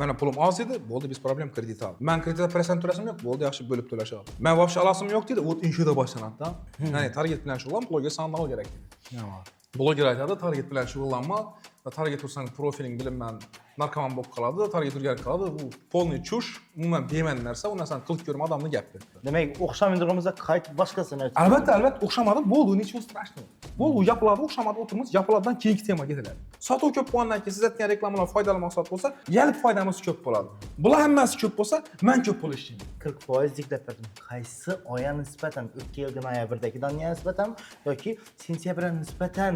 Mena pulum az edi, bo'ldi, biz problem kredit aldik. Men kreditda prosent to'lasam yo'q, bo'ldi, yaxshi bo'lib to'lashadi. Men вообще alasim yo'q dedi, вот inshuda boshlanadi-da. Ya'ni target bilan shug'ullan, bloger sanog'i kerak dedi. Bloger aytadi, target bilan shug'ullanma, target ursang profiling bilinman, narkoman bo'lib qoladi, target urganib qoladi. Bu polniy chush, umuman bema'ni narsa, u narsani qilib ko'rma odamni gap dedi. Demak, o'xshamaydig'imizda qaytib boshqasini aytib. Albatta, o'xshamadi, bo'ldi, nechun strashno. Bo'ldi, u gaplarni o'xshamadi, o'tirmiz, gaplardan keyingi temaga ketiladi. Sotuv ko'p bo'lgandan keyin siz aytgan reklamalar foydali mahsulot bo'lsa, yalib foydamiz ko'p bo'ladi. Bular hammasi ko'p bo'lsa, men ko'p bo'lishim. 40% deklarasiya qaysi oyga nisbatan, o'tgan yilgi noyabrdagidan nisbatan yoki sentyabrga nisbatan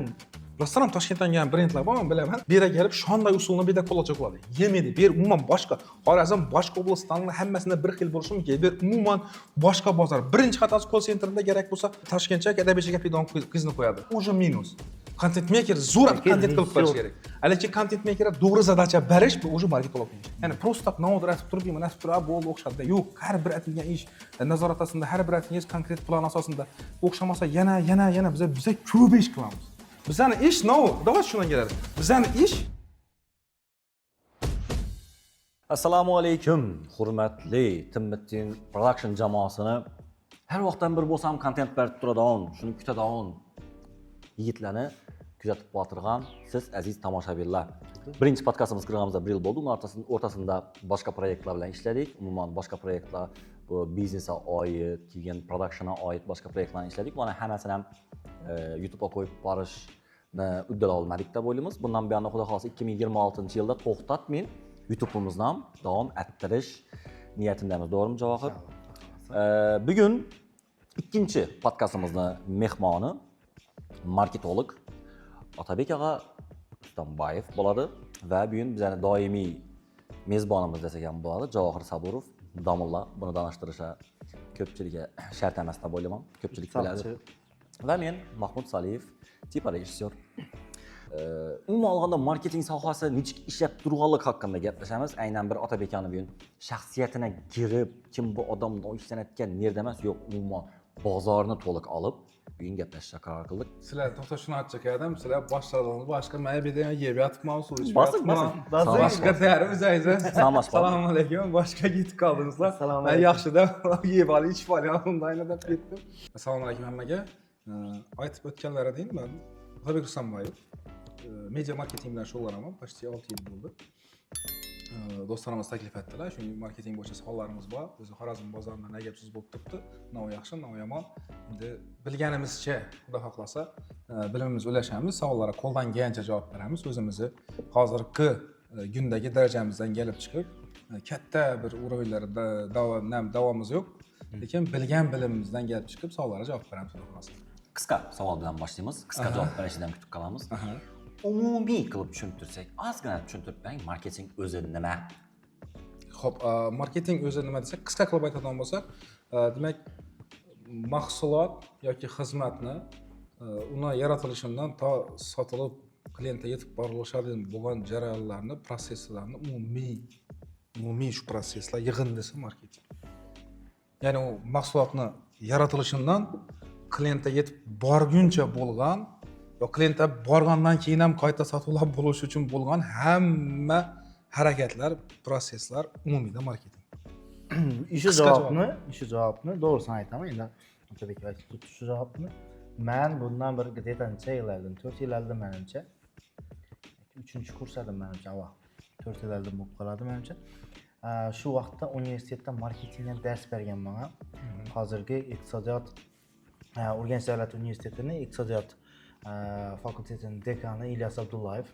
Rostdan ham Toshkentdan kelgan brendlar bor, men bilaman. Bu yerga kelib shonday usulni bu yerda qo'llacha qiladi. Yemaydi. Bu yer umuman boshqa. Xorazm boshqa oblastlarning hammasida bir xil bo'lishi mumkin. Bu yer umuman boshqa bozor. Birinchi xatosi call centerda kerak bo'lsa, Toshkentcha Kadabeshiga pidon qizni qo'yadi. Уже minus. Content maker zo'r content qilib berish kerak. Lekin content maker to'g'ri zadacha berish bu уже marketing. Ya'ni просто так nodir aytib turib, mana shu turib bo'ldi o'xshadi. Yo'q, har bir aytilgan ish nazorat asosida, har bir aytilgan konkret plan asosida o'xshamasa yana biz ko'p ish qilamiz. Bizani ish давай shundan keladi. Bizani ish Assalomu alaykum, hurmatli Timmitting Production jamoasini har vaqtdan bir bo'lsam kontent berib turadigan, shuni kutadigan yigitlarni kuzatib o'tirgan siz aziz tomoshabinlar. Birinchi podkastimiz qilganimizda 1 yil bo'ldi. Uning o'rtasida boshqa proyektlar bilan ishladik. Umuman boshqa proyektlar, bu biznesga oid, keyin productionga oid boshqa proyektlarni ishladik. Mana hammasini ham YouTube'a qo'yib borishni uddala olmadik deb o'ylaymiz. Bundan buyon xudo xolasa 2026-yilda to'xtatmay YouTube'imizni ham davom ettirish niyatimdamiz. To'g'rimi Javohir? Bugun ikkinchi podkastimizni mehmoni marketolog Otabek aka Ustambayev bo'ladi va bugun bizning doimiy mezbonimiz desak ham bo'ladi, Javohir Saburov. Damulla buni tanishtirishga ko'pchilikga shart emas deb o'ylayman. Ko'pchilik biladi. Va men Mahmud Saliyev, tipa rejissyor. Umuman olganda marketing sohasi nechik ishlab turganlik haqida gaplashamiz. Aynan bir Otabek akani bugun shaxsiyatini girib, kim bu odam ishlanayotgan yerda emas, yo'q, umuman bozorni to'liq olib bugun gaplashishga qaror qildik. Sizlar to'xta shuni aytsak edim, sizlar boshladingiz, boshqa maybedan yeb yotibman, suv ichib Bosib. boshqa tayyor o'zingiz. Assalomu alaykum. Boshqa ketib qoldingizlar. Men yaxshida yeb olib ichib olganimdan deb ketdim. Assalomu alaykum hammaga. Aytib o'tganlaridek men Otabek Ustambayev media marketing bilan shug'ullanaman. Почти 6 yil bo'ldi. Do'stlarimiz taklif etdilar. Shuningdek marketing bo'yicha savollarimiz bor. Biz Xorazm bozorida nega gapsiz bo'lib turibdi? Nav yaxshi, nav yomon. Endi bilganimizcha, xudo xohlasa, bilimimiz ulashamiz, savollarga qo'ldan kelgancha javob beramiz. O'zimizni hozirgi kundagi darajamizdan kelib chiqib, katta bir urovlarda davomimiz yo'q. Lekin bilgan bilimimizdan kelib chiqib savollarga javob beramiz, xudo xohlasa. Qisqa savol bilan boshlaymiz. Qisqa javob berishdan kutib qolamiz. Umumiy qilib tushuntirsak, ozgina tushuntirib bering, marketing o'zi nima? Xo'p, marketing o'zi nima desak, qisqa qilib aytadigan bo'lsak, demak, mahsulot yoki xizmatni uni yaratilishidan to sotilib klientga yetib borilishadi bo'lgan jarayonlarni, proseslarni umumiy shu proseslar yig'indisi marketing. Ya'ni u mahsulotni yaratilishidan klientga yetib borguncha bo'lgan va klientga borgandan keyin ham qayta sotuvlar bo'lishi uchun bo'lgan hamma harakatlar, proseslar umumiyda marketing. Ishi javobni to'g'risini aytaman. Endi Otabek aytib turibdi shu javobni. Men bundan bir necha yillardan, 4 yillardan menimcha 3-kurs edim menimcha, 4 yillardan bo'lib qoladi menimcha. Shu vaqtda universitetda marketingdan dars berganman. Hozirgi iqtisodiyot Urganch davlat universitetining iqtisodiyot fakultetining dekani İlyas Abdullayev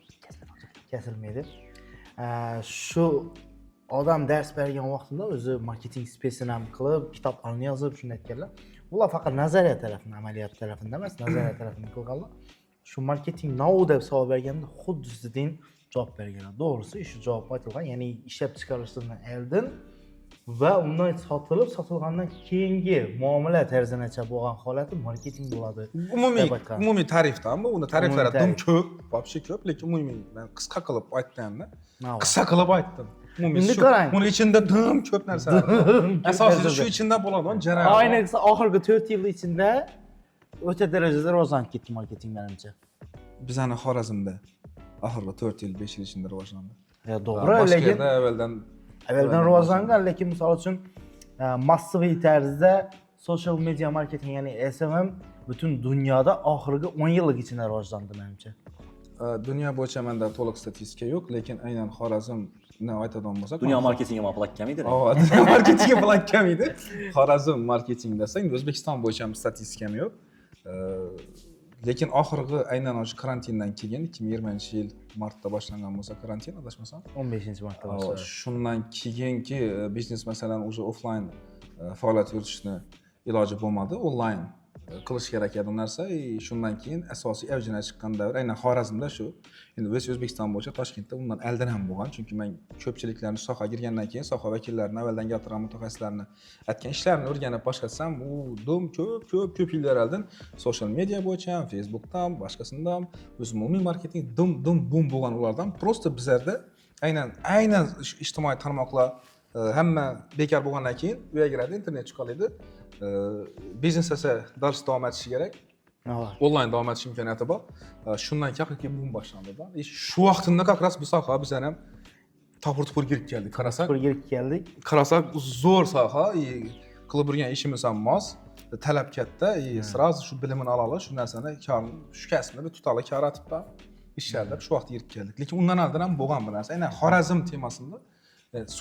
kesilmaydi. Shu odam dars bergan vaqtida o'zi marketing spesini ham qilib, kitoblarni yozib shuni aytganlar. Ular faqat nazariya tarafini, amaliyot tarafini emas, nazariya tarafini qilganlar. Shu marketing nau deb savol berganda xuddi sizdan javob berganlar. To'g'risi, shu javob aytilgan, ya'ni ishlab chiqarishdan oldin va undan sotilgandan keyingi muomala tarzinacha bo'lgan holati marketing bo'ladi. Umumiy ta'rifdan bu, uni ta'riflari dum ko'p, вообще ko'p, lekin umumiy men qisqa qilib aytganimda, qisqa qilib aytdim. Umumiy qarang. Uni ichida dum ko'p narsalar. Asosiysi shu ichida bo'ladigan jarayon. Ayniqsa oxirgi 4 yil ichida o'ta darajada rivojlanib ketdi marketing menimcha. Bizani Xorazmda oxirgi 4 yil, 5 yil ichida rivojlandi. Ya doğru, Başqa lekin yerdə evvelden rivojlangan, lekin misal uchun massiviy tarzda social media marketing, ya'ni SMM butun dunyoda oxirgi 10 yillik ichida rivojlandi menimcha. Dünya bo'yicha menda to'liq statistika yo'q, lekin aynan Xorazmni aytadigan bo'lsak, Dunyo marketingi plak kam edi. Dunyo marketingi plak kam edi. Xorazm marketing desang, O'zbekiston bo'yicha ham statistikam yo'q. Lekin oxirgi aynan o'sha karantindan keyin 2020-yil martda boshlangan bo'lsa karantin, adashmasam, 15-martda boshlangan. Shundan keyingi biznes masalan o'sha offline faoliyat yuritishni iloji bo'lmadi, onlayn qilish kerak edi narsa. Shundan keyin asosiy avjiga chiqqan davr aynan Xorazmda shu. Endi biz O'zbekiston bo'yicha Toshkentda undan oldin ham bo'lgan, chunki men ko'pchiliklarni sohaga kirgandan keyin soha vakillarini, avvaldan gapirgan mutaxassislarni aytgan ishlarini o'rganib boshlatsam, u dum ko'p yillar oldin social media bo'yicha, Facebookdan, boshqasidan, o'z umumiy marketing dum bum bo'lgan ulardan. Prosta bizlarda aynan ijtimoiy tarmoqlar hamma bekor bo'lgandan keyin u yerga internet chiqadi. Biznes esa dars davom etishi kerak. Onlayn davom etish imkoniyati bor. Shundan keyin bum boshlandi-da. Shu vaqtida как раз bu soha biz ham topur girib keldik. Qarasak zo'r soha, qilib yurgan ishimiz ham mos, talab katta, sразу shu bilimini olamiz, shu narsani shu kasbni bir tutali karatib ishlarda shu vaqtga yetib keldik. Lekin undan oldin ham bo'lgan bu narsa. Aynan Xorazm temasida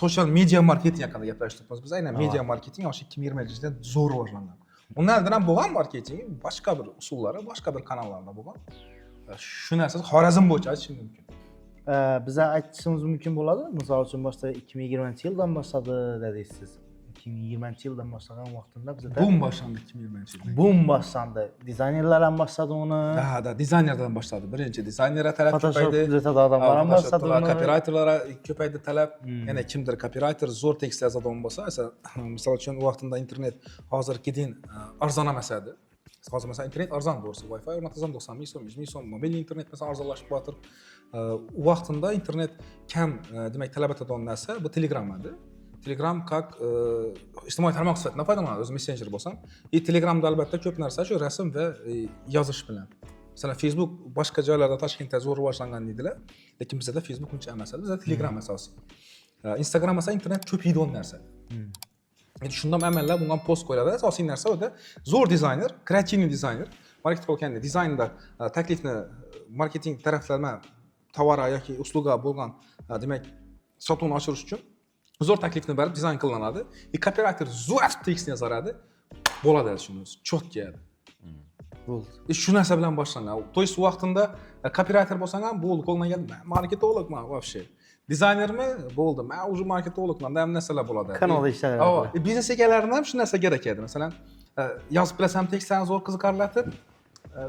social media marketing haqida gaplashdik. Biz aynan media marketing o'sha 2020-yilda zo'r rivojlangan. Undan oldin ham bo'lgan marketing, boshqa bir usullari, boshqa bir kanallarda bo'lgan. Shu narsa Xorazm bo'yicha aytishim mumkin. Biza aytishimiz mumkin bo'ladi. Misol uchun boshda 2020-yildan boshladi dedingiz siz. 2020-yildan boshlagan vaqtida bizda bum boshlandi 2020-yilda. Bum boshlandi. Dizaynerlar ham boshladi uni. Da, dizaynerlardan boshladi. Birinchi dizaynerlar talab ko'paydi. Photoshop odamlar ham boshladi uni. Copywriterlar ko'paydi talab. Yana kimdir copywriter zo'r tekst yozadigan bo'lsa, misol uchun u vaqtda internet hozirgidek arzon emas edi. Hozir mesela internet arzon bo'lsa, Wi-Fi o'rnatazam 90 ming so'm, 100 ming so'm, mobil internet mesela arzonlashib qo'ytir. U vaqtda internet kam, demak talab etadigan narsa bu Telegram edi. Telegram как ijtimoiy tarmoq sifatida foydalanadi, o'zi messenjer bo'lsam. Telegramda albatta ko'p narsa shu rasm va yozish bilan. Masalan, Facebook boshqa joylarda Toshkentda zo'r rivojlangan dedilar, lekin bizda Facebook uncha emas edi, bizda Telegram asosiy. Instagram esa internet ko'paydigan narsa. Endi shundan amallar bundan post qo'yiladi. Asosiy narsa o'da zo'r dizayner, kreativ dizayner, marketing qilganda dizaynda taklifni marketing taraflama tovar yoki usluga bo'lgan, demak, sotuvni oshirish uchun zo'r taklifni berib dizayn qilinadi. Copywriter zo'r tekstni yozadi. Bo'ladi shuni, cho'tka edi. Bo'ldi. Shu narsa bilan boshlangan. То есть vaqtida copywriter bo'lsang ham bo'ldi, qo'ldan keldi. Marketologman вообще. Dizaynermi? Bo'ldi. Men уже marketologman, ham narsalar bo'ladi. Kanalda ishlayapman. Biznes egalaridan ham shu narsa kerak edi. Masalan, yozib bilasam tekstlarni zo'r qiziqarlatib,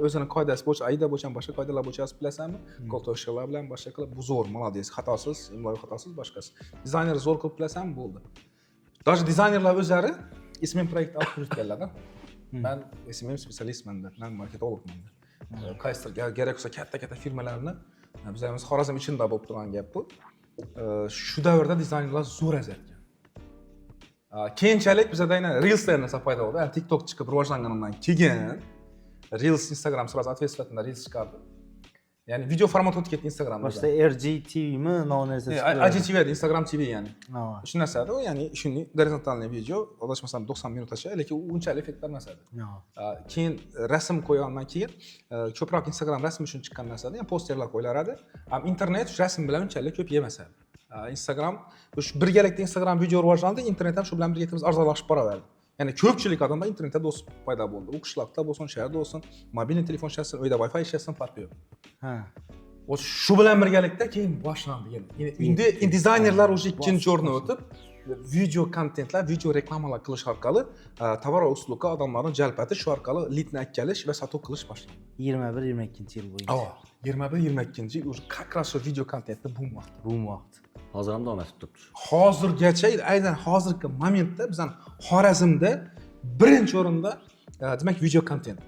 o'zini qoidasi bo'yicha, AIDA bo'yicha boshqa qoidalar bo'yicha yozib bilasanmi? Qo'ltoshlar bilan boshqa qilib, bu zo'r, молодец, xatosiz, imloviy xatosiz, boshqasi. Dizayner zo'r qilib bilasam bo'ldi. Даже dizaynerlar o'zlari SMM proyekt olib yurganlar-da. Men SMM spetsialistman deb, men marketologman deb. Qaysidir kerak bo'lsa katta firmalarni bizamiz Xorazm ichida bo'lib turgan gap bu. Shu davrda dizaynerlar zo'r azatgan. Keyinchalik bizda aynan Reelslar narsa paydo bo'ldi. TikTok chiqib rivojlanganidan keyin Reels Instagram sразу ответственностьda Reels chiqardi. Ya'ni video format o'tib ketdi Instagramda. Boshda RGTVmi, no'nesi chiqdi. IGTV edi, Instagram TV ya'ni. Shu narsa edi, ya'ni shuni gorizontalniy video, adashmasam 90 minutgacha, lekin unchalik effekt bermas edi. Keyin rasm qo'ygandan keyin ko'proq Instagram rasm uchun chiqqan narsa edi, ya'ni posterlar qo'yilar edi. Ham internet rasm bilan unchalik ko'p yemas edi. Instagram shu birgalikda Instagram video rivojlandi, internet ham shu bilan birga arzonlashib boraverdi. Yani ko'pchilik odamlar internetda do'st paydo bo'ldi. U qishloqda bo'lsin, shaharda bo'lsin, mobilniy telefon ishlasin, uyda Wi-Fi ishlasin, farqi yo'q. Shu bilan birgalikda keyin boshlandi yana. Endi dizaynerlar o'sha ikkinchi o'ringa o'tib, video kontentlar, video reklamalar qilish orqali tovar va uslubga odamlarni jalb etish, shu orqali leadni akkalish va sotuv qilish boshlandi. 21-22 yil bo'yicha. 21-22 yil как раз video kontentda bum vaqt. Hozir ham davom etib turibdi. Hozirgacha, aynan hozirgi momentda bizning Xorazmda birinchi o'rinda demak video kontent.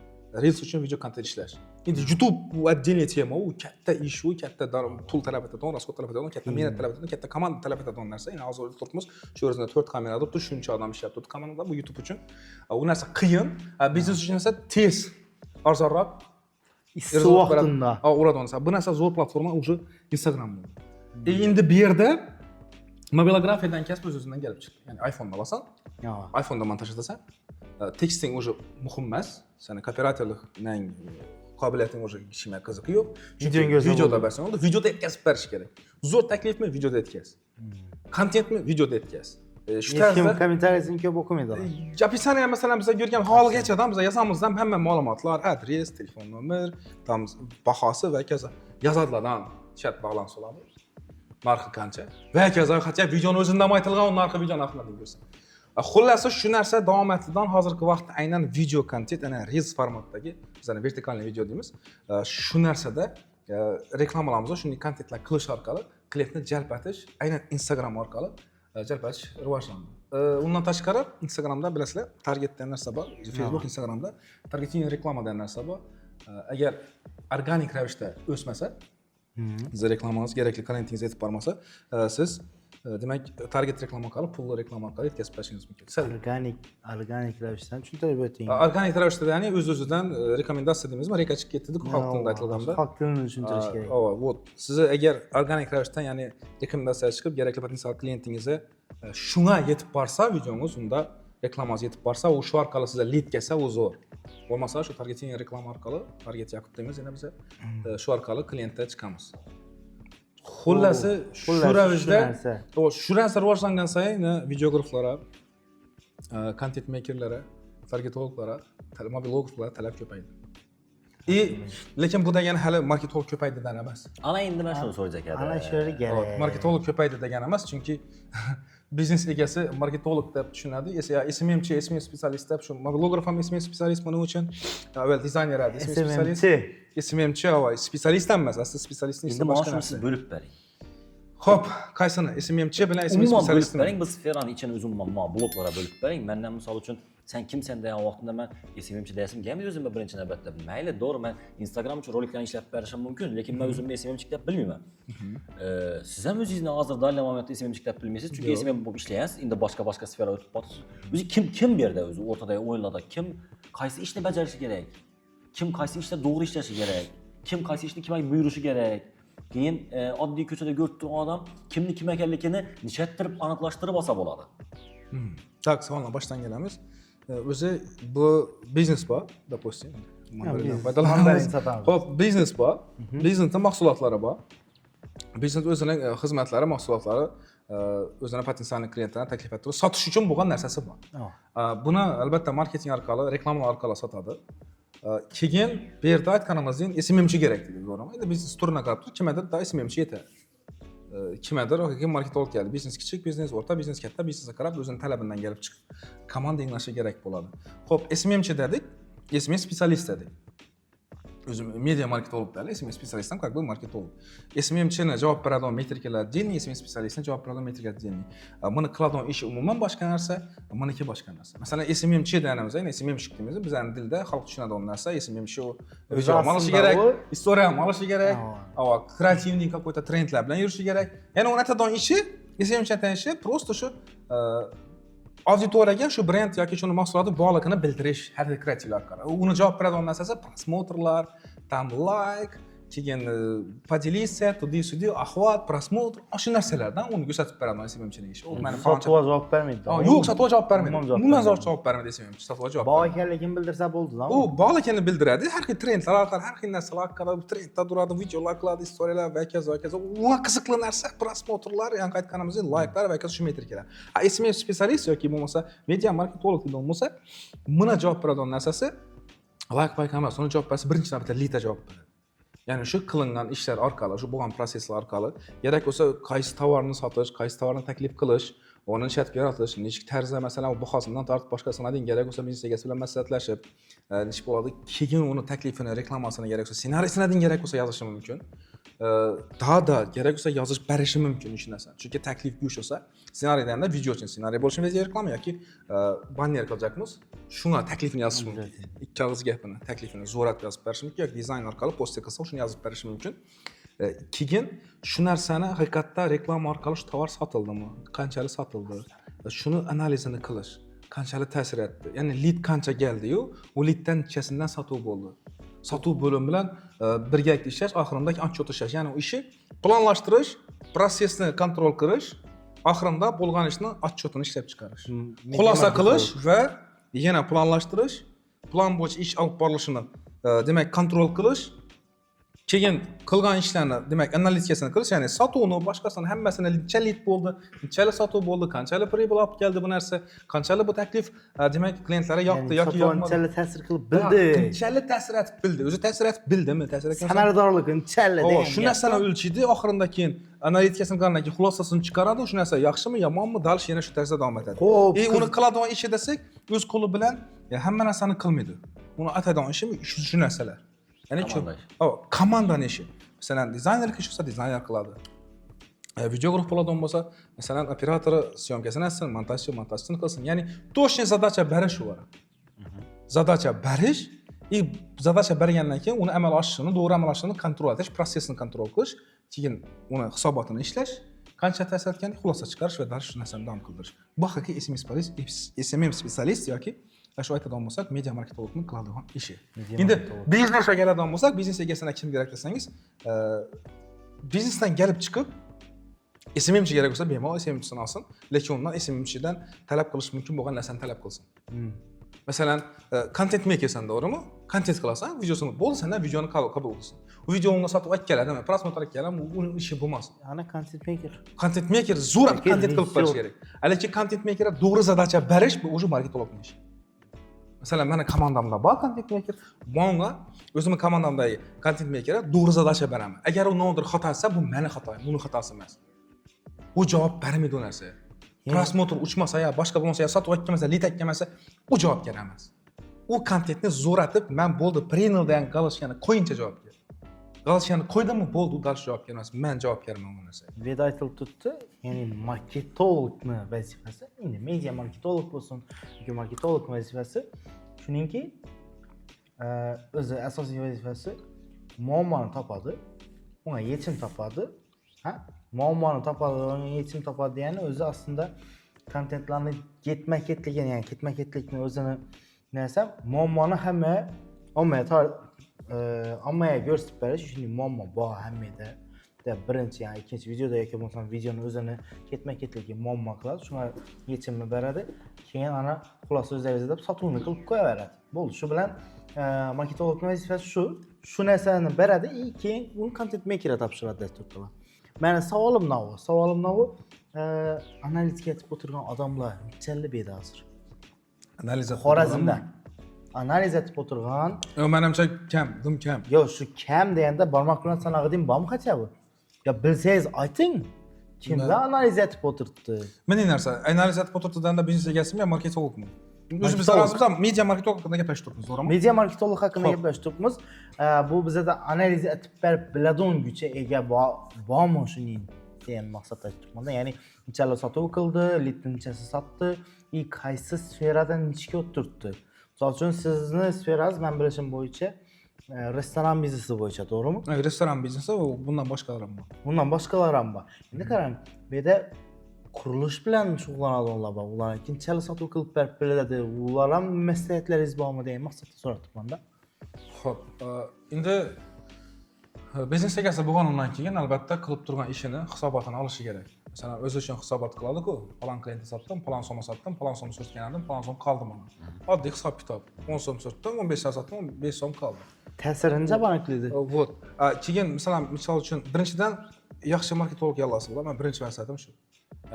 Reels uchun video kontent ishlash. Endi YouTube bu отдельная tema, u katta ish, u katta pul talab etadigan, rasxod talab etadigan, katta mehnat talab etadigan, katta komanda talab etadigan narsa. Endi hozir turibmiz, shu o'rinda 4 kamera turibdi, shuncha odam ishlab turibdi komandada bu YouTube uchun. U narsa qiyin, biznes uchun esa tez, arzonroq issiq vaqtida. Uradigan narsa. Bu narsa zo'r platforma уже Instagram bo'ldi. Endi bu yerda mobilografiyadan kasb o'z-o'zidan kelib chiqdi. Ya'ni iPhone'da olasan, Ha. iPhone'da montaj etasan. Teksting уже muhim emas. Seni operatorlikning qobiliyating уже ishima qiziqi yo'q. Videoing ko'rsam videoda bo'ldi. bersan, videoda yetkazib berish kerak. Zo'r taklifmi? Videoda yetkaz. Kontentmi? Videoda yetkaz. Shu Hech kim tarzda kommentariyasini ko'p o'qimaydi. opисание masalan biz ko'rgan holigachadan biz yozamizdan hamma ma'lumotlar, adres, telefon nomer, tam bahosi va kaza yozadilardan chat bog'lansa bo'ladi. Narxi qancha? Va kaza hatto videoni o'zidan aytilgan u narxi video narxini deysiz. Xullasi shu narsa davomatlidan hozirgi vaqtda aynan video kontent, ana Reels formatdagi, bizani vertikalniy video deymiz. Shu narsada reklamalarimizni shunday kontentlar qilish orqali klientni jalb etish, aynan Instagram orqali jalb etish rivojlandi. Undan tashqari Instagramda bilasizlar, target degan narsa bor. Facebook, Instagramda targeting reklama degan narsa bor. Agar organik ravishda o'smasa, siz reklamangiz kerakli klientingiz yetib bormasa, siz demak target reklama orqali, pulli reklama orqali yetkazib berishingiz mumkin. Organik ravishdan tushuntirib o'ting. Organik ravishda ya'ni o'z-o'zidan rekomendatsiya deymizmi, reka chiqib ketdi-ku xalq tilida aytilganda. Xalq tilini tushuntirish kerak. Вот. Siz agar organik ravishdan ya'ni rekomendatsiya chiqib, kerakli potensial klientingizga shunga yetib borsa, videongiz unda reklamangiz yetib borsa, u shu orqali sizga lead kelsa, u zo'r. Bo'lmasa shu targeting reklama orqali, target yaqib deymiz, yana biz shu orqali klientga chiqamiz. Xullasi shu ravishda, shu narsa rivojlangan sayin videograflar, content makerlar, targetologlar, mobilograflar talab ko'paydi. Lekin bu degani hali marketolog ko'paydi degan emas. Ana endi men shuni so'rayajak edim. Ana shu yerga kerak. Marketolog ko'paydi degan emas, chunki biznes egasi marketolog deb tushunadi. SMMchi, SMM specialist deb shu mobilograf ham SMM specialist buning uchun. Avval dizayner edi, SMM specialist. SMMchi va specialist emas, asli specialistning Endi mana shuni siz bo'lib bering. Xo'p, qaysini? SMMchi bilan SMM specialistni bering, biz sferani ichini o'zim bloklarga bo'lib bering. Mendan misol uchun sen kimsan degan vaqtda men SMMchi deysam, kelmaydi o'zimga birinchi navbatda. Mayli, to'g'ri, men Instagram uchun roliklarni ishlab berishim mumkin, lekin men o'zimni SMMchi deb bilmayman. Siz ham o'zingizni hozir dalam momentda SMMchi deb bilmaysiz, chunki SMM bo'lib ishlayapsiz, endi boshqa sfera o'tib borasiz. O'zi kim bu yerda o'zi o'rtadagi o'yinlarda kim qaysi ishni bajarishi kerak? Kim qaysi ishda to'g'ri ishlashi kerak? Kim qaysi ishni kimga buyurishi kerak? Keyin oddiy ko'chada ko'rib turgan odam kimni kim ekanligini nishattirib, aniqlashtirib olsa bo'ladi. Tak, savoldan boshdan kelamiz. O'zi bu biznes bor, допустим. Xo'p, biznes bor. Biznesda mahsulotlari bor. Biznes o'zining xizmatlari, mahsulotlari o'zining potensial klientlarga taklif etib sotish uchun bo'lgan narsasi bor. Buni albatta marketing orqali, reklama orqali sotadi. Keyin bu yerda aytganimizdek SMMchi kerak dedi to'g'rimi? Endi biznes turuna qarab turib, kimdir da SMMchi yetadi. Kimdir yoki marketolog keldi. Biznes kichik, biznes o'rta, biznes katta, biznesga qarab o'zining talabidan kelib chiqib komanda inglashi kerak bo'ladi. Xo'p, SMMchi dedik, SMM specialist dedik. O'zim media marketolog deydi, SMM specialistdan как бы marketolog. SMMchini javob beradigan metrikalar dinni, SMM specialistni javob beradigan metrikalar dinni. Buni qiladigan ishi umuman boshqa narsa, buniki boshqa narsa. Masalan, SMMchi deganimizda, ya'ni SMMchi deymiz, bizning dilda xalq tushunadigan narsa, SMMchi video ham olishi kerak, istoriya ham olishi kerak, kreativniy какой-то trendlar bilan yurishi kerak. Ya'ni uni aytadigan ishi, SMMchi aytgan ishi просто shu auditoriyaga shu brend yoki shuni mahsuloti borligini bildirish har kreativlar orqali. Uni javob beradigan narsasi prosmotrlar, tam like, keyin поделиться, tudi-sudi, ahvol, prosmotr, shu narsalardan uni ko'rsatib beradigan SMMchining ishi. U meni sotuvga javob bermaydi. Yo'q, sotuvga javob bermaydi. Umuman javob bermaydi SMMchi, sotuvga javob. Bor ekanligini bildirsa bo'ldi-da. U bor ekanligini bildiradi. Har xil trendlar orqali, har xil narsalar orqali trendda turadi, videolar qiladi, istoriyalar va kaza. Unga qiziqli narsa prosmotrlar, ya'ni aytganimizdek like'lar va kaza shu metrikalar. SMM specialist yoki bo'lmasa media marketolog bo'lmasa, buni javob beradigan narsasi like emas, uni javob bersa birinchi navbatda lead javob beradi. Ya'ni shu qilingan ishlar orqali, shu bo'lgan proseslar orqali, kerak bo'lsa qaysi tovarni sotish, qaysi tovarni taklif qilish, uni nishatga yaratish, nechik tarzda masalan bahosidan tortib boshqasini deying, kerak bo'lsa biznes egasi bilan maslahatlashib, nish bo'ladi, keyin uni taklifini, reklamasini kerak bo'lsa, ssenariysini deying, kerak bo'lsa yozishi mumkin. Daha kerak bo'lsa yozish berishi mumkin shu narsa. Chunki taklif go'sh bo'lsa, ssenariydan da video uchun ssenariy bo'lishi video reklama yoki banner qilyapmiz. Shunga taklifni yozish mumkin. Ikki og'iz gapini, taklifini zo'rab yozib berish mumkin yoki dizayn orqali poster qilsa, shuni yozib berish mumkin. Keyin shu narsani haqiqatda reklama orqali shu tovar sotildimi, qanchalik sotildi, shuni analizini qilish, qanchalik ta'sir etdi. Ya'ni lead qancha keldi-yu, u leaddan nechasidan sotuv bo'ldi. Sotuv bo'limi bilan birgalikda ishlash, oxirinda ancha o'tishash. Ya'ni u ishni planlashtirish, prosesni kontrol qilish, oxirida bo'lgan ishni отчетini ishlab chiqarish. Media Xulosa marketing. qilish va yana planlashtirish, plan bo'yicha ish olib borilishini, demak, kontrol qilish, keyin qilgan ishlarni, demak, analitikasini qilish, ya'ni sotuvni, boshqasini hammasini nechalik bo'ldi, nechalik sotuv bo'ldi, qanchalik pribul olib keldi bu narsa, qanchalik bu taklif, demak, klientlarga yoqdi yoki yoqmadi. Qanchalik ta'sir qilib bildi. Qanchalik ta'sir etib bildi. O'zi ta'sir etib bildimi? Ta'sir etgan. Samaradorlik qanchalik degan. Shu narsani o'lchaydi, oxirida keyin analitikasini qilgandan keyin xulosasini chiqaradi, o'sha narsa yaxshimi, yomonmi, dalish yana shu tarzda davom etadi. Xo'p, Uni qiladigan ishi desak, o'z qo'li bilan hamma narsani qilmaydi. Uni atadigan ishi shu narsalar. Ya'ni komandani ishi. Masalan, dizayner ish bo'lsa dizayner qiladi. Video guruh bo'ladigan bo'lsa, masalan, operatori syomkasini etsin, montajchi montajchini qilsin. Ya'ni точный задача berish u. Задача berish, задача bergandan keyin uni amalga oshishini, to'g'ri amalga oshishini kontrol etish, prosesini kontrol qilish, keyin uni hisobotini ishlash, qancha ta'sir etganini xulosa chiqarish va dars shu narsani davom qildirish. Bu haqiqiy SMM specialist yoki shu aytadigan bo'lsak, media marketingni qiladigan ishi. Endi biznesga keladigan bo'lsak, biznes egasini kim kerak desangiz, biznesdan kelib chiqib SMMchi kerak bo'lsa, bemalol SMMchisini olsin, lekin undan SMMchidan talab qilish mumkin bo'lgan narsani talab qilsin. Masalan, content makersan, to'g'rimi? Content qilasan, videosini bo'ldi, sendan videoni qabul qilsin. U videoni sotib keladi, prosmotr keladi, uning ishi bo'lmas. Ana content maker. Content maker zo'r content qilib berish kerak. Lekin content maker to'g'ri задача berish bu o'zi marketingning ishi. Masalan, meni komandamda bor content maker, menga o'zimning komandamdagi content maker to'g'ri задача beraman. Agar u nodir xato qilsa, bu meni xatoim, uning xatosi emas. U javob bermaydi u narsa. Prosmotr uchmasa ya, boshqa bo'lmasa ya, sotib o'tganmasa, lit etganmasa, u javobgar emas. U kontentni zo'ratib, men bo'ldi, prinyl degan galashkani qo'yincha javobgar. Galashkani qo'ydimmi, bo'ldi, u dars javobgar emas, men javobgarman bu narsa. Veda aytilib turibdi, ya'ni marketologni vazifasi, endi media marketolog bo'lsin, yoki marketolog vazifasi, shuningki, o'zi asosiy vazifasi muammoni topadi, unga yechim topadi, muammoni topadi, unga yechim topadi, ya'ni o'zi aslida kontentlarni ketma-ketligini, ya'ni ketma-ketlikni o'zini narsa, muammoni ommaga ko'rsatib berish, shunday muammo bor hammada. Birinchi, ya'ni ikkinchi videoda yoki bo'lmasa videoni o'zini ketma-ketligi muammo qiladi, shunga yechimni beradi. Keyin ana xulosa o'zlaringiz deb sotuvni qilib qo'yaveradi. Bo'ldi, shu bilan marketologning vazifasi shu narsani beradi, keyin uni content makerga topshiradi dasturlar. Meni savolim navı, analitika etib o'tirgan odamlar nechalik beda hozir? Analiz Xorazmda analiz etib o'tirgan. Menimcha kam. Yo'q, shu kam deganda barmoq bilan sanag'idim bormi qacha bu? Ya bilsangiz ayting. Kimlar analiz etib o'tiribdi? Meni narsa, analiz etib o'tiribdi-da biznes egasimi yo marketologmi? O'zi biz arazimizda media marketing haqida gaplashib turibmiz, to'g'rimi? Media marketing haqida gaplashib turibmiz. Bu bizda analiz etib berib biladigan kuchga ega bormi shuning degan maqsadda aytibman. Ya'ni nechalar sotuv qildi, litni nechasi sotdi, qaysi sferadan nechga o'tiribdi. Misol uchun sizni sferangiz, men bilishim bo'yicha restoran biznesi bo'yicha, to'g'rimi? Restoran biznesi bundan boshqalar ham bor. Bundan boshqalar ham bor. Endi qarang, bu yerda qurilish bilan shug'ullanadiganlar bor. Ular qanchalik sotuv qilib berib biladi, ular ham maslahatlaringiz bormi degan maqsadda so'rayapman-da. Xo'p, endi biznes egasi bo'lgandan keyin albatta qilib turgan ishini hisobotini olishi kerak. Masalan, o'zi uchun hisobot qiladi-ku, falon klientga sotdim, falon so'm sotdim, falon so'm surtgan edim, falon so'm qoldi mana. Oddiy hisob kitob. 10 so'm surtdim, 15 so'm sotdim, 5 so'm qoldi. Ta'sirincha banklaydi. Вот. Keyin masalan, misol uchun birinchidan yaxshi marketolog yolasi bo'lar. Men birinchi maslahatim shu.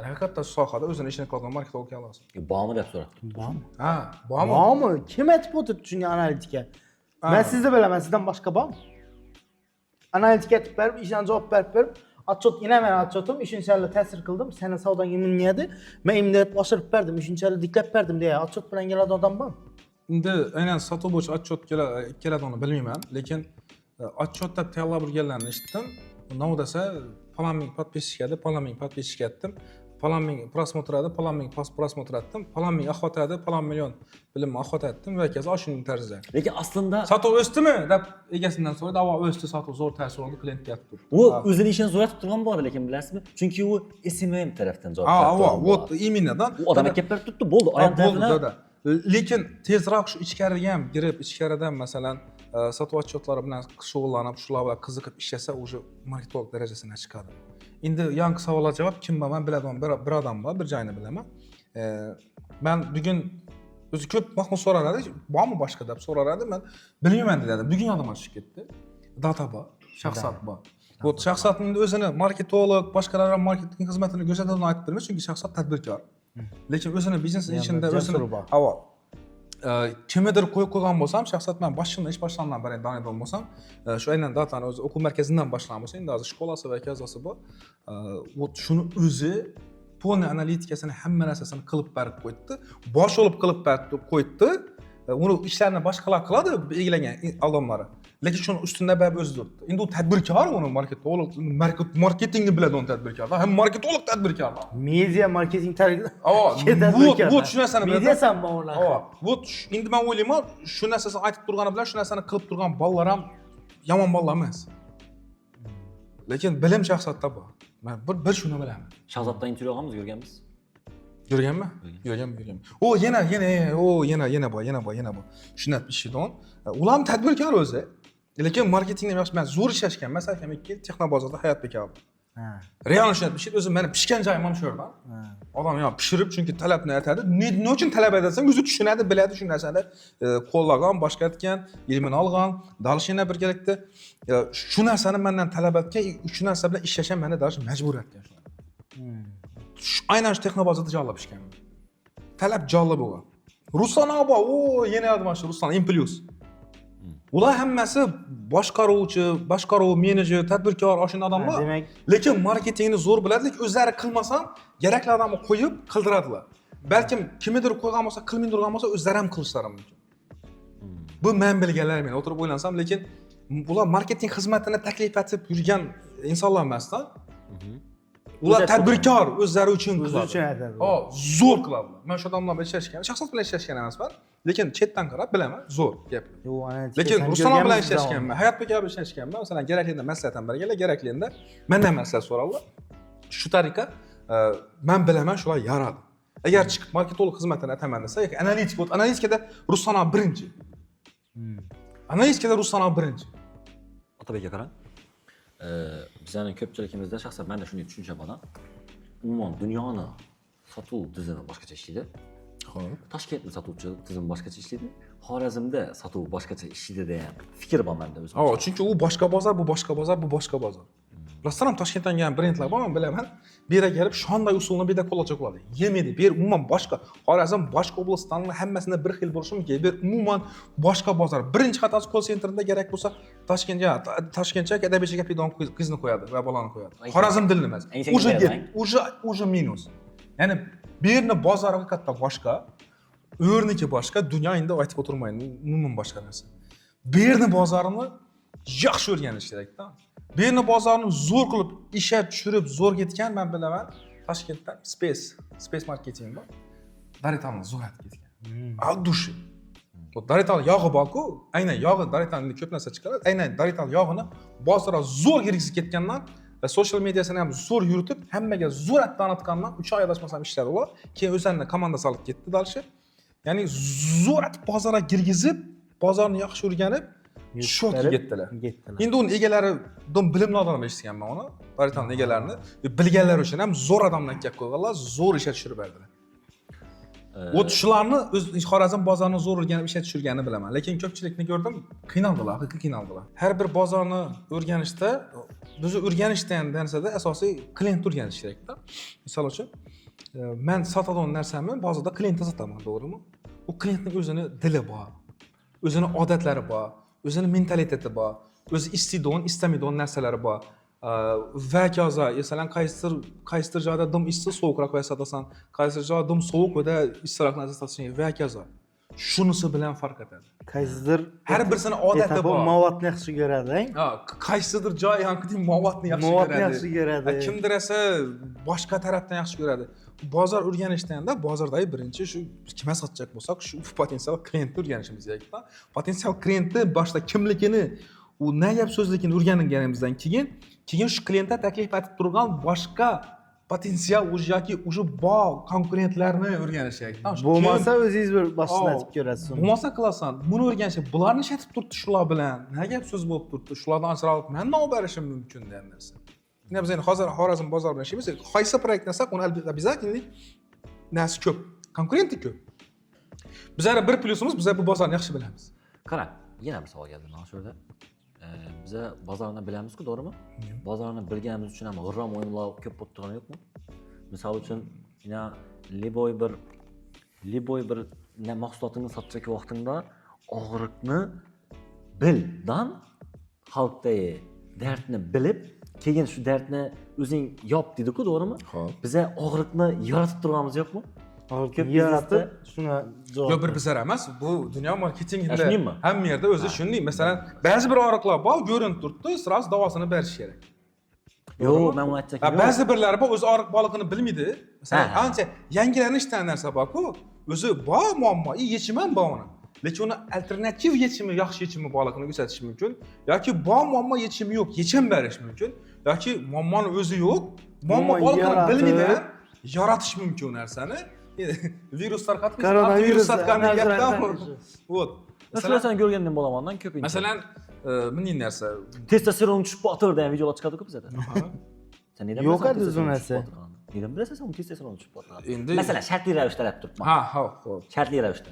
Haqiqatda sohada o'zini ishini qilgan marketolog yolasi. Bormi deb so'radi. Bormi? Ha, bormi? Bormi? Kim aytib o'tirdi shunga analitika? Men sizni bilaman, sizdan boshqa bormi? Analitika aytib berib, ishdan javob berib, отчет inaman отчетim, ishonchali ta'sir qildim, seni savdoga minmaydi. Men imdiyat oshirib berdim, ishonchali diklab berdim deya отчет bilan keladi odam bormi? Endi aynan sotuv bo'yicha отчет keladini bilmayman, lekin отчетda tayyorlab bo'lganlarni eshitdim. Nima desa, falon ming подписчикadi, falon ming подписчик etdim, falon ming prosmotradi, falon ming prosmotr etdim, falon ming ahotadi, falon million bilimni ahot etdim va kaza shuning tarzda. Lekin aslında Sotuv o'sdimi deb egasidan so'radi, "Avo, o'sdi, sotuv zo'r ta'sir oldi, klientga aytib." u o'zini ishini zo'ratib turgan bo'ladi, lekin bilasizmi? Chunki u SMM tarafdan javob berdi. Avo, вот именно да. U odam kelib berib turibdi, bo'ldi, oyoq Bo'ldi. Lekin tezroq shu ichkariga ham kirib, ichkaridan masalan sotuv отчеtlari bilan shug'ullanib, shular bilan qiziqib ishlasa, уже marketolog darajasiga chiqadi. Endi yangi savolga javob kimman? Men biladigan bir odam bor, bir joyni bilaman. Men bugun o'zi ko'p mahmud so'raradi, bormi boshqa deb so'raradi. Men bilmayman dedim. Bugun odam chiqib ketdi. Data bor, shaxsat bor. Bu shaxsatning o'zini marketolog, boshqalar ham marketing xizmatini ko'rsatadigan aytib bermaydi, chunki shaxsat tadbirkor. Lekin o'zini biznes ishida o'zini avval kimnidir qo'yib qo'ygan bo'lsam, shaxsat men boshimdan ish boshlagandan beri donaydigan bo'lsam, shu aynan datani o'zi o'quv markazidan boshlagan bo'lsa, endi hozir shkolasi va kazasi bor. Shuni o'zi polniy analitikasini hamma narsasini qilib berib qo'ydi. Bosh olib qilib berib qo'ydi. Uni ishlarni boshqalar qiladi, egilagan odamlari. Lekin shuni ustunda barib o'zi turibdi. Endi u tadbirkor, uni marketingni biladi, uni tadbirkor. Ham marketolog tadbirkor. Media marketing tadbirkor. Bu shu narsani biladi. Media sambolar. Bu endi men o'ylayman, shu narsasini aytib turgani bilan shu narsani qilib turgan bolalar ham yomon bolalar emas. Lekin bilim shaxsatda bor. Men bir shuni bilaman. Shahzoddan intervyu olganmiz, ko'rganmiz. Yurganmi? Yurgan. O yana bor. Shunday ishidon. Ular ham tadbirkor o'zi. Lekin marketingni yaxshi men zo'r ishlashgan. Masalan, 2 yil Texnobozorda hayot bekadi. Real shunday ishid o'zi meni pishgan joyim ham shu yerda. Odam ham pishirib, chunki talabni aytadi. Ne uchun talab aytasan, o'zi tushunadi, biladi shu narsani. Qo'llagan, boshqa aytgan, ilmini olgan, dalshina birgalikda shu narsani mendan talab etgan, shu narsa bilan ishlashim meni dalsh majbur etgan shu. Aynan shu Texnobozorda joylab ishgan. Talab jollab bo'lgan. Ruslan abo, yana yodimda shu Ruslan Implus. Ular hammasi boshqaruv menejer, tadbirkor, oshina odamlar. Demak, lekin marketingni zo'r biladi, lekin o'zlari qilmasam, kerakli odamni qo'yib qildiradilar. Balkim kimnidir qo'ygan bo'lsa, qilmay turgan bo'lsa, o'zlari ham qilishlari mumkin. Bu men bilganlar men o'tirib o'ylansam, lekin ular marketing xizmatini taklif etib yurgan insonlar emasdan. Ular tadbirkor, o'zlari uchun qiladi. Zo'r qiladi. Men shu odamlar bilan ishlashgan, shaxsan bilan ishlashgan emasman, lekin chetdan qarab bilaman, zo'r gap. Lekin Ruslan bilan ishlashganman, hayot bilan ishlashganman. Masalan, kerakligida maslahatam berganlar, kerakligida mendan maslahat so'radilar. Shu tariqa men bilaman, shular yaradi. Agar chiqib marketolog xizmatini ataman desa, analitikada Ruslan birinchi. Analitikada Ruslan birinchi. Otabek aka qarang. Bizning ko'pchiligimizda shaxsan menda shunday tushuncha bor. Umuman dunyoni sotuv tizimi boshqacha ishlaydi. Xo'p. Toshkentning sotuvchi tizimi boshqacha ishlaydi. Xorazmda sotuv boshqacha ishlaydi degan fikr bor menda o'zim. Chunki u boshqa bozor, bu boshqa bozor, bu boshqa bozor. Rostdan ham Toshkentdan kelgan brendlar bor, men bilaman. Bu yerga kelib shonday usulni bir yerda qo'llacha qiladi. Yemaydi. Bu yer umuman boshqa. Xorazm boshqa oblastlarning hammasida bir xil bo'lishi mumkin. Bu umuman boshqa bozor. Birinchi xatosi call centerda kerak bo'lsa, Toshkentcha adabiy gapidon qizni qo'yadi va bolani qo'yadi. Xorazm dilni emas. Уже minus. Ya'ni bu yerning bozori haqiqatda boshqa, o'rniki boshqa, dunyo endi aytib o'tirmayman, umuman boshqa narsa. Bu yerning bozorini yaxshi o'rganish kerak-da. Bu yerning bozorini zo'r qilib ishga tushirib, zo'r ketgan men bilaman. Toshkentda space marketing bor. Daritalni zo'r ketgan. Al dushi. Bu darital yog'i bor-ku, aynan yog'i daritalni ko'p narsa chiqaradi. Aynan darital yog'ini bozorga zo'r kirgizib ketgandan va social mediasini ham zo'r yuritib, hammaga zo'r tanitgandan 3 oy adashmasam ishladi ular. Keyin o'zlarini komanda solib ketdi dalshi. Ya'ni zo'r bozorga kirgizib, bozorni yaxshi o'rganib, shotga ketdilar. Endi uning egalari bilimli odamlar eshitganman uni. Daritalning egalarini bilganlar uchun ham zo'r odamlar kelib qo'yganlar, zo'r ishga tushirib berdilar. Shularni o'z Xorazm bozorini zo'r o'rganib ishga tushirganini bilaman, lekin ko'pchilikni ko'rdim, qiynaldilar, haqiqiy qiynaldilar. Har bir bozorni o'rganishda, bizni o'rganishdan narsada asosiy klient o'rganish kerak-da. Misol uchun, men sotadigan narsamni bozorda klientga sotaman, to'g'rimi? U klientning o'zini dili bor, o'zini odatlari bor, o'zini mentaliteti bor, o'zi istaydigan, istamaydigan narsalari bor. Va kaza, masalan, qaysidir joyda dim issiq sovuqroq sotasan, qaysidir joyda dim sovuq va issiqroq narsa sotasan va kaza. Shunisi bilan farq etadi. Qaysidir har birisini odati bor. Movatni yaxshi ko'radi. Qaysidir joy hamki movatni yaxshi ko'radi. Kimdir esa boshqa tarafdan yaxshi ko'radi. Bozor o'rganishda bozordagi birinchi shu kimga sotjak bo'lsak, shu potensial klientni o'rganishimiz kerak-da. Potensial klientni boshda kimligini, u nima gap so'zligini o'rganganimizdan keyin shu klientga taklif etib turgan boshqa potensial yoki o'sha bor konkurentlarni o'rganish kerak. Bo'lmasa o'zingiz bir boshdan aytib ko'rasiz. Bo'lmasa qilasan. Buni o'rganish, bularni shatib turibdi shular bilan. Nima gap so'z bo'lib turibdi? Shulardan ajralib men nima berishim mumkin degan narsa. Yine biz hozir Xorazm bozor bilan ishlaymiz. Qaysi proyektni qilsak, uni обязательно narsa ko'p, konkurenti ko'p. Bizlar bir plyusimiz, biz bu bozorni yaxshi bilamiz. Qara, yana bir savol keldi mana shu yerda. Biza bozorni bilamiz-ku, to'g'rimi? Bozorni bilganimiz uchun ham g'irrom o'yinlar ko'p bo'lib turgani yo'qmi? Misol uchun, yana liboy bir mahsulotini sotchaki vaqtingda og'riqni bildan xalqdagi dardni bilib, keyin shu dardni o'zing yop dedi-ku, to'g'rimi? Xo'p. Biza og'riqni yaratib turganimiz yo'qmi? Ko'p yaratib, shuni javob. Yo bir bizlar emas, bu dunyo marketingida Shuningmi? hamma yerda o'zi shunday. Masalan, ba'zi bir og'riqlar bor, ko'rinib turibdi, sразу davosini berish kerak. Yo'q, men uni aytsak Ba'zi birlari bor, o'zi og'riq borligini bilmaydi. Masalan, Ha. ancha yangilanishdan narsa bor-ku, o'zi bor muammo, yechimi ham bor uni. Lekin uni alternativ yechimi, yaxshi yechimi borligini ko'rsatish mumkin yoki bor muammo yechimi yo'q, yechim berish mumkin yoki muammoni o'zi yo'q, muammo borligini bilmaydi, yaratish mumkin u narsani. Virus tarqatib, Koronavirus tarqatgan gapdan. Вот. Shu narsani ko'rgandan bo'lamandan ko'pincha. Masalan, bunday narsa. Testosteron tushib qotdi degan videolar chiqadi-ku bizda. Sen neden Yo'q bilasan edi testosteron u tushib narsa. qotganini? Neden bilasan sen testosteron tushib qotganini? Endi Masalan, shartli ravishda aytib turibman. ha, xo'p. Shartli ravishda.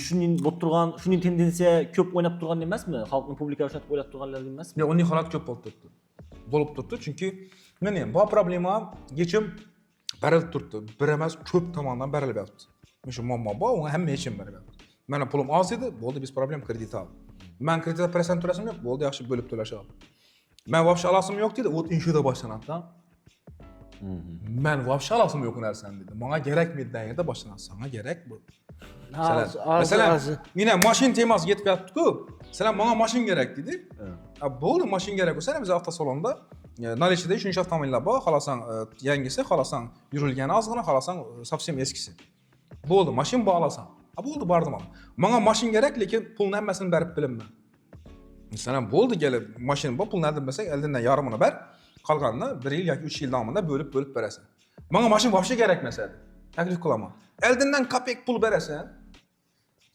Shuning bo'lib turgan, shuning tendensiya ko'p o'ynab turgan emasmi? Xalqni publika o'shatib o'ylab turganlar emasmi? Ya uning holati ko'p bo'lib turibdi. Bo'lib turibdi, chunki mana bu problema yechim berilib turibdi. Bir emas, ko'p tomondan berilib yotibdi. Mana shu muammo bor, unga hamma yechim berib yotibdi. Mana pulim oz edi, bo'ldi, biz problem kredit oldim. Men kreditda present to'lasim yo'q, bo'ldi, yaxshi bo'lib to'lashim. Men вообще alasim yo'q dedi, вот inshuda boshlanadi. Men вообще alasim yo'q u narsani dedi. Menga kerakmidi degan yerda boshlanadi. Senga kerak bu. Masalan, meni mashin temasiga yetib yotibdi-ku. Sizlar menga mashin kerak dedi. Bo'ldi, mashin kerak bo'lsa, biz avtosalonda наличиеda 3 avtomobillar bor, xohlasan yangisi, xohlasan yurilgani ozgina, xohlasan совсем eskisi. Bo'ldi, mashin bor olasan. Bo'ldi, bordim. Menga mashin kerak, lekin pulni hammasini berib bilaman. Masalan, bo'ldi, kelib mashin bor, pulni olib bersak, eldan yarmini ber, qolganini 1 yil yoki 3 yil davomida bo'lib berasan. Menga mashin вообще kerak emas edi. Taklif qilaman. Eldan kopek pul berasan,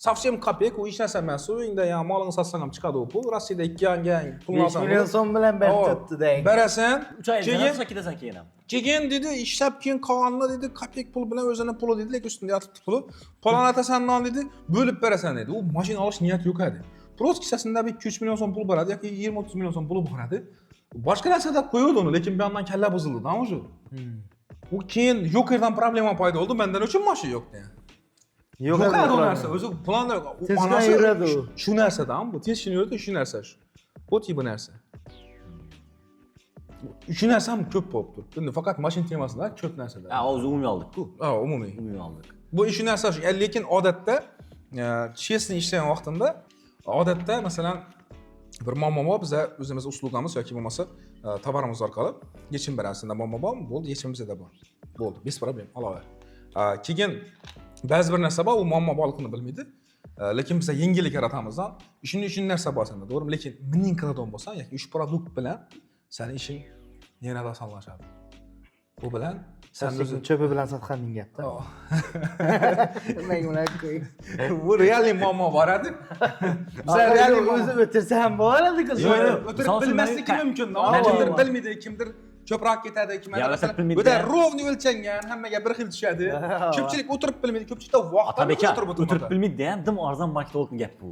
совсем kopek u hech narsa emas. Uyingda ya molingni sotsang ham chiqadi u pul. Rossiyada 2 gang pul 5 olsang. million so'm bilan berib turibdi deng. Berasan, 3 oydan so'ng ketasan keyin ham. keyin dedi, ishlab keyin qolganini dedi, kopek pul bilan o'zini puli dedi, lekin ustida yotibdi puli. Palon atasandan dedi, bo'lib berasan dedi. U mashina olish niyati yo'q edi. Prost kissasida 2-3 million so'm pul boradi yoki 20-30 million so'm puli boradi. Boshqa narsada qo'yadi uni, lekin bu yerdan kalla buzildi, da o'sha. U keyin yo'q yerdan problema paydo bo'ldi, mendan uchun mashina yo'q dedi. Yo'q edi u narsa, o'zi planda Tezkor yuradi u. Shu narsadan, bu tez yuradi, shu narsa shu. Bu tipi narsa. Shu narsa ham ko'p bo'lib turibdi. Endi faqat mashina temasida ko'p narsada. Ha, hozir umumiy oldik-ku. Ha, umumiy. Umumiy oldik. Bu shu narsa shu, lekin odatda chestni ishlagan vaqtimda odatda masalan bir muammo bor, biz o'zimiz uslugamiz yoki bo'lmasa tovarimiz orqali yechim beramiz. Muammo bormi? Bo'ldi, yechimimiz eda bor. Bo'ldi, bez problem, olaver. Keyin ba'zi bir narsa bor, u muammo borligini bilmaydi. Lekin biz yengillik yaratamizdan ishning narsa bor senda, to'g'rimi? Lekin mening qiladigan bo'lsam, yoki ushbu produkt bilan seni ishing yanada osonlashadi. Bu bilan sen o'zing cho'pi bilan sotganing gapda. Men ular qo'y. bu realniy muammo bor edi. Bizlar realniy o'zi o'tirsa ham bo'ladi-ku. O'tirib bilmasligi mumkin. Kimdir bilmaydi, kimdir ko'proq ketadi, kimdir o'ta rovni o'lchangan, hammaga bir xil tushadi. Ko'pchilik o'tirib bilmaydi, ko'pchilikda vaqtda o'tirib bilmaydi ham, dim arzon marketing gap bu.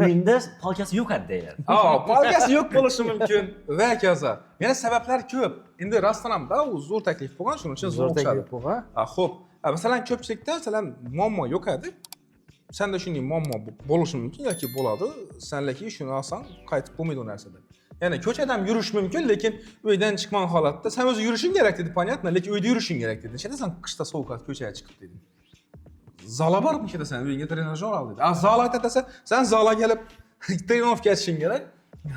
Uyingda palkasi yo'q edi deylar. Palkasi yo'q bo'lishi mumkin va kaza. Yana sabablar ko'p. Endi restoramda u zo'r taklif bo'lgan, shuning uchun zo'r taklif bo'lgan. Xo'p, masalan ko'pchilikda masalan muammo yo'q edi. Senda shunday muammo bo'lishi mumkin yoki bo'ladi. Sen lekin shuni olsang qaytib bo'lmaydi u narsada. Ya'ni ko'chada ham yurish mumkin, lekin uydan chiqman holatda sen o'zi yurishing kerak dedi, понятно, lekin uyda yurishing kerak dedi. Nechada sen qishda sovuqda ko'chaga chiqib dedi. Zala bormi nechada sen uyingga trenajyor al dedi. Zal aytasa, sen zalga kelib trenovka etishing kerak.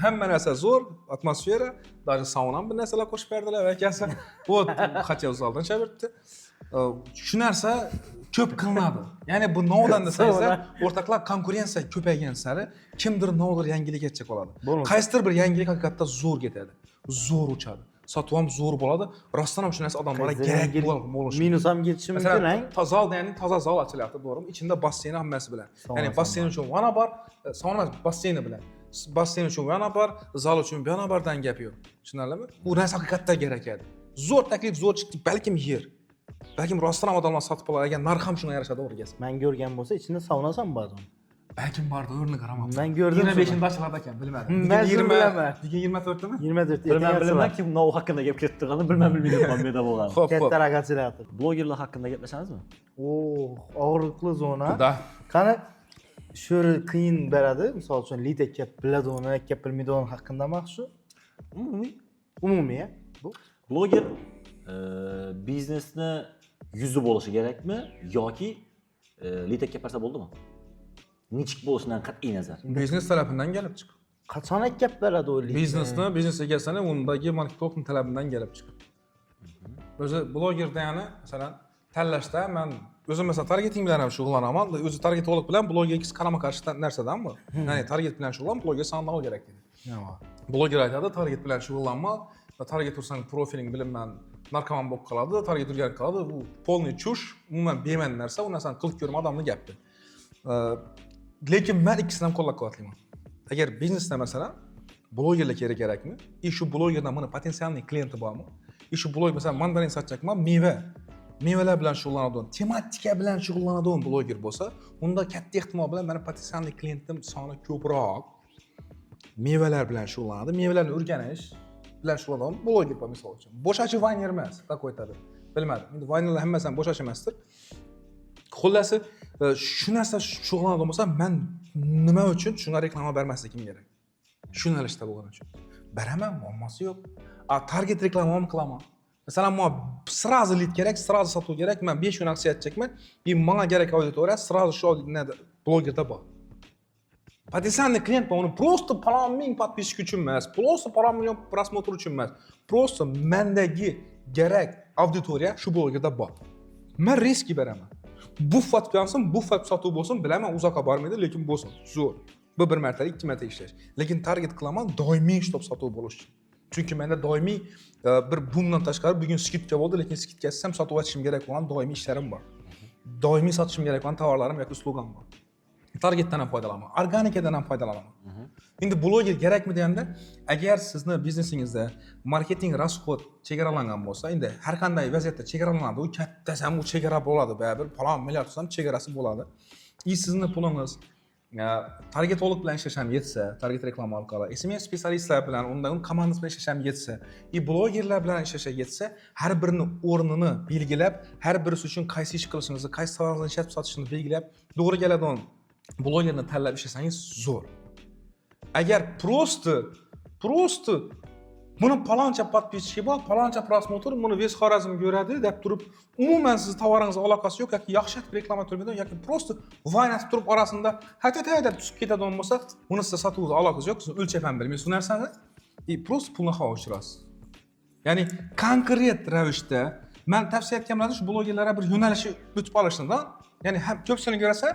Hamma narsa zo'r, atmosfera, даже sauna bir narsalar qo'shib berdilar va kasa. Вот, хотя zaldan chabirdi. Shu narsa ko'p qilinadi. Ya'ni bu novdan desangiz, o'rtoqlar konkurensiya ko'paygan sari kimdir novdir yangilik etcha qoladi. Qaysidir bir yangilik haqiqatda zo'r ketadi. Zo'r uchadi. Sotib ham zo'r bo'ladi. Rostdan ham shu narsa odamlarga kerak bo'lishi. Minus ham ketishi mumkin, ha? Tozal, ya'ni toza zal ochilyapti, to'g'rimi? Ichida basseyn hammasi bilan. Ya'ni basseyn uchun vana bor, sauna basseyni bilan. basseyn uchun bu yana bar, zal uchun bu yana bardan gap yo'q. Tushunarlimi? Bu narsa haqiqatda kerak edi. Zo'r taklif, zo'r chiqdi, balkim yer. Balkim rostdan ham odamlar sotib oladi, agar narx ham shunga yarasha to'g'ri kelsa. Men ko'rgan bo'lsa, ichida saunasi bor. Balkim bordi, o'rni qaramabman. Men ko'rdim. 25-inda ochiladi ekan, bilmadim. Men 20 bilaman. 24-mi? 24. Bilmem kim nov haqida gap kettirgani bilmaydi qolmaydi bo'lgan. Xo'p, Katta raqatsiyatir. Blogerlar haqida gaplashamiz?mi? Og'riqli zona. Da. Qani sho'ri qiyin beradi. Misol uchun lit aka biladi uni, aka bilmaydi uni haqida maqshu. Umumiy, bu. Bloger biznesni yuzi bo'lishi kerakmi yoki litekka parsa bo'ldimi? Nechik bo'lishidan qat'iy nazar. Biznes tarafidan kelib chiq. Qachon aka beradi u lit? Biznes egasini undagi marketing talabidan kelib chiq. O'zi blogerda yana masalan tanlashda men o'zim mesela targeting bilan ham shug'ullanaman. O'zi targetolog bilan blogerga qarama-qarshi narsadan bu. Ya'ni target bilan shug'ullan, bloger sanog'i kerak dedi. Bloger aytadi, target bilan shug'ullanma, target ursang profiling bilinman, narkoman bo'lib qoladi, target o'rganib qoladi. Bu polniy chush, umuman bema'ni narsa, u narsani qilib ko'rma odamni gapi. Lekin men ikkisini ham qo'llab-quvvatlayman. Agar biznesda masalan blogerlar kerakmi? Shu blogerdan mana potensialniy klienti bormi? Shu bloger masalan mandarin sotchakman, mevalar bilan shug'ullanadigan, tematika bilan shug'ullanadigan bloger bo'lsa, unda katta ehtimol bilan meni potensialniy klientim soni ko'proq mevalar bilan shug'ullanadi. Mevalarni o'rganish bilan shug'ullanadigan bloger bor misol uchun. Bo'shachi vayner emas, какой-то. Bilmadim. Endi vaynerlar hammasi ham bo'shachi emasdir. Xullasi shu narsa shug'ullanadigan bo'lsa, men nima uchun shunga reklama bermasligim kerak? Shu yo'nalishda bo'lgani uchun. Beraman, muammosi yo'q. Target reklama ham qilaman. Masalan, men sразу lead kerak, sразу sotuv kerak. Men 5 kun aksiya aytacakman. Menga kerak auditoriya sразу shu blogerda bor. Potensialniy klient bu uni просто palon ming подписчик uchun emas, просто palon million просмотр uchun emas. Просто mendagi kerak auditoriya shu blogerda bor. Men risk beraman. Bu fat bo'lsin, bu fat sotuv bo'lsin, bilaman uzoqqa bormaydi, lekin bo'lsin. Zo'r. Bu bir martalik, ikki marta ishlash. Lekin target qilaman doimiy shtob sotuv bo'lish uchun. Chunki menda doimiy bir bundan tashqari bugun skidka bo'ldi, lekin skidkasiz ham sotib o'tishim kerak bo'lgan doimiy ishlarim bor. Doimiy sotishim kerak bo'lgan tovarlarim yoki uslugam bor. Targetdan ham foydalanaman, organikadan ham foydalanaman. Endi bloger kerakmi deganda, agar sizni biznesingizda marketing rasxod chegaralangan bo'lsa, endi har qanday vaziyatda chegaralanadi, u kattasi ham u chegara bo'ladi, baribir palon milliard ham chegarasi bo'ladi. Sizni pulingiz targetolog bilan ishlash ham yetsa, target reklama orqali, SMS specialistlar bilan, undan komandasi bilan ishlash ham yetsa, blogerlar bilan ishlash yetsa, har birini o'rnini belgilab, har birisi uchun qaysi ish qilishingizni, qaysi tovarlarni ishlab sotishni belgilab, to'g'ri keladigan blogerni tanlab ishlasangiz zo'r. Agar просто buni paloncha подписчики bor, paloncha просмотр, buni ves Xorazm ko'radi deb turib, umuman siz tovaringizga aloqasi yo'q yoki yaxshi reklama turmaydi yoki просто vaynatib turib orasida ha deb tusib ketadigan bo'lsa, buni siz sotuvga aloqasi yo'q, siz o'lchab ham bilmaysiz bu narsani. Просто pulni havo uchirasiz. Ya'ni konkret ravishda men tavsiya etganimda shu blogerlarga bir yo'nalishni o'tib olishdan, ya'ni ham ko'pchilik ko'rasa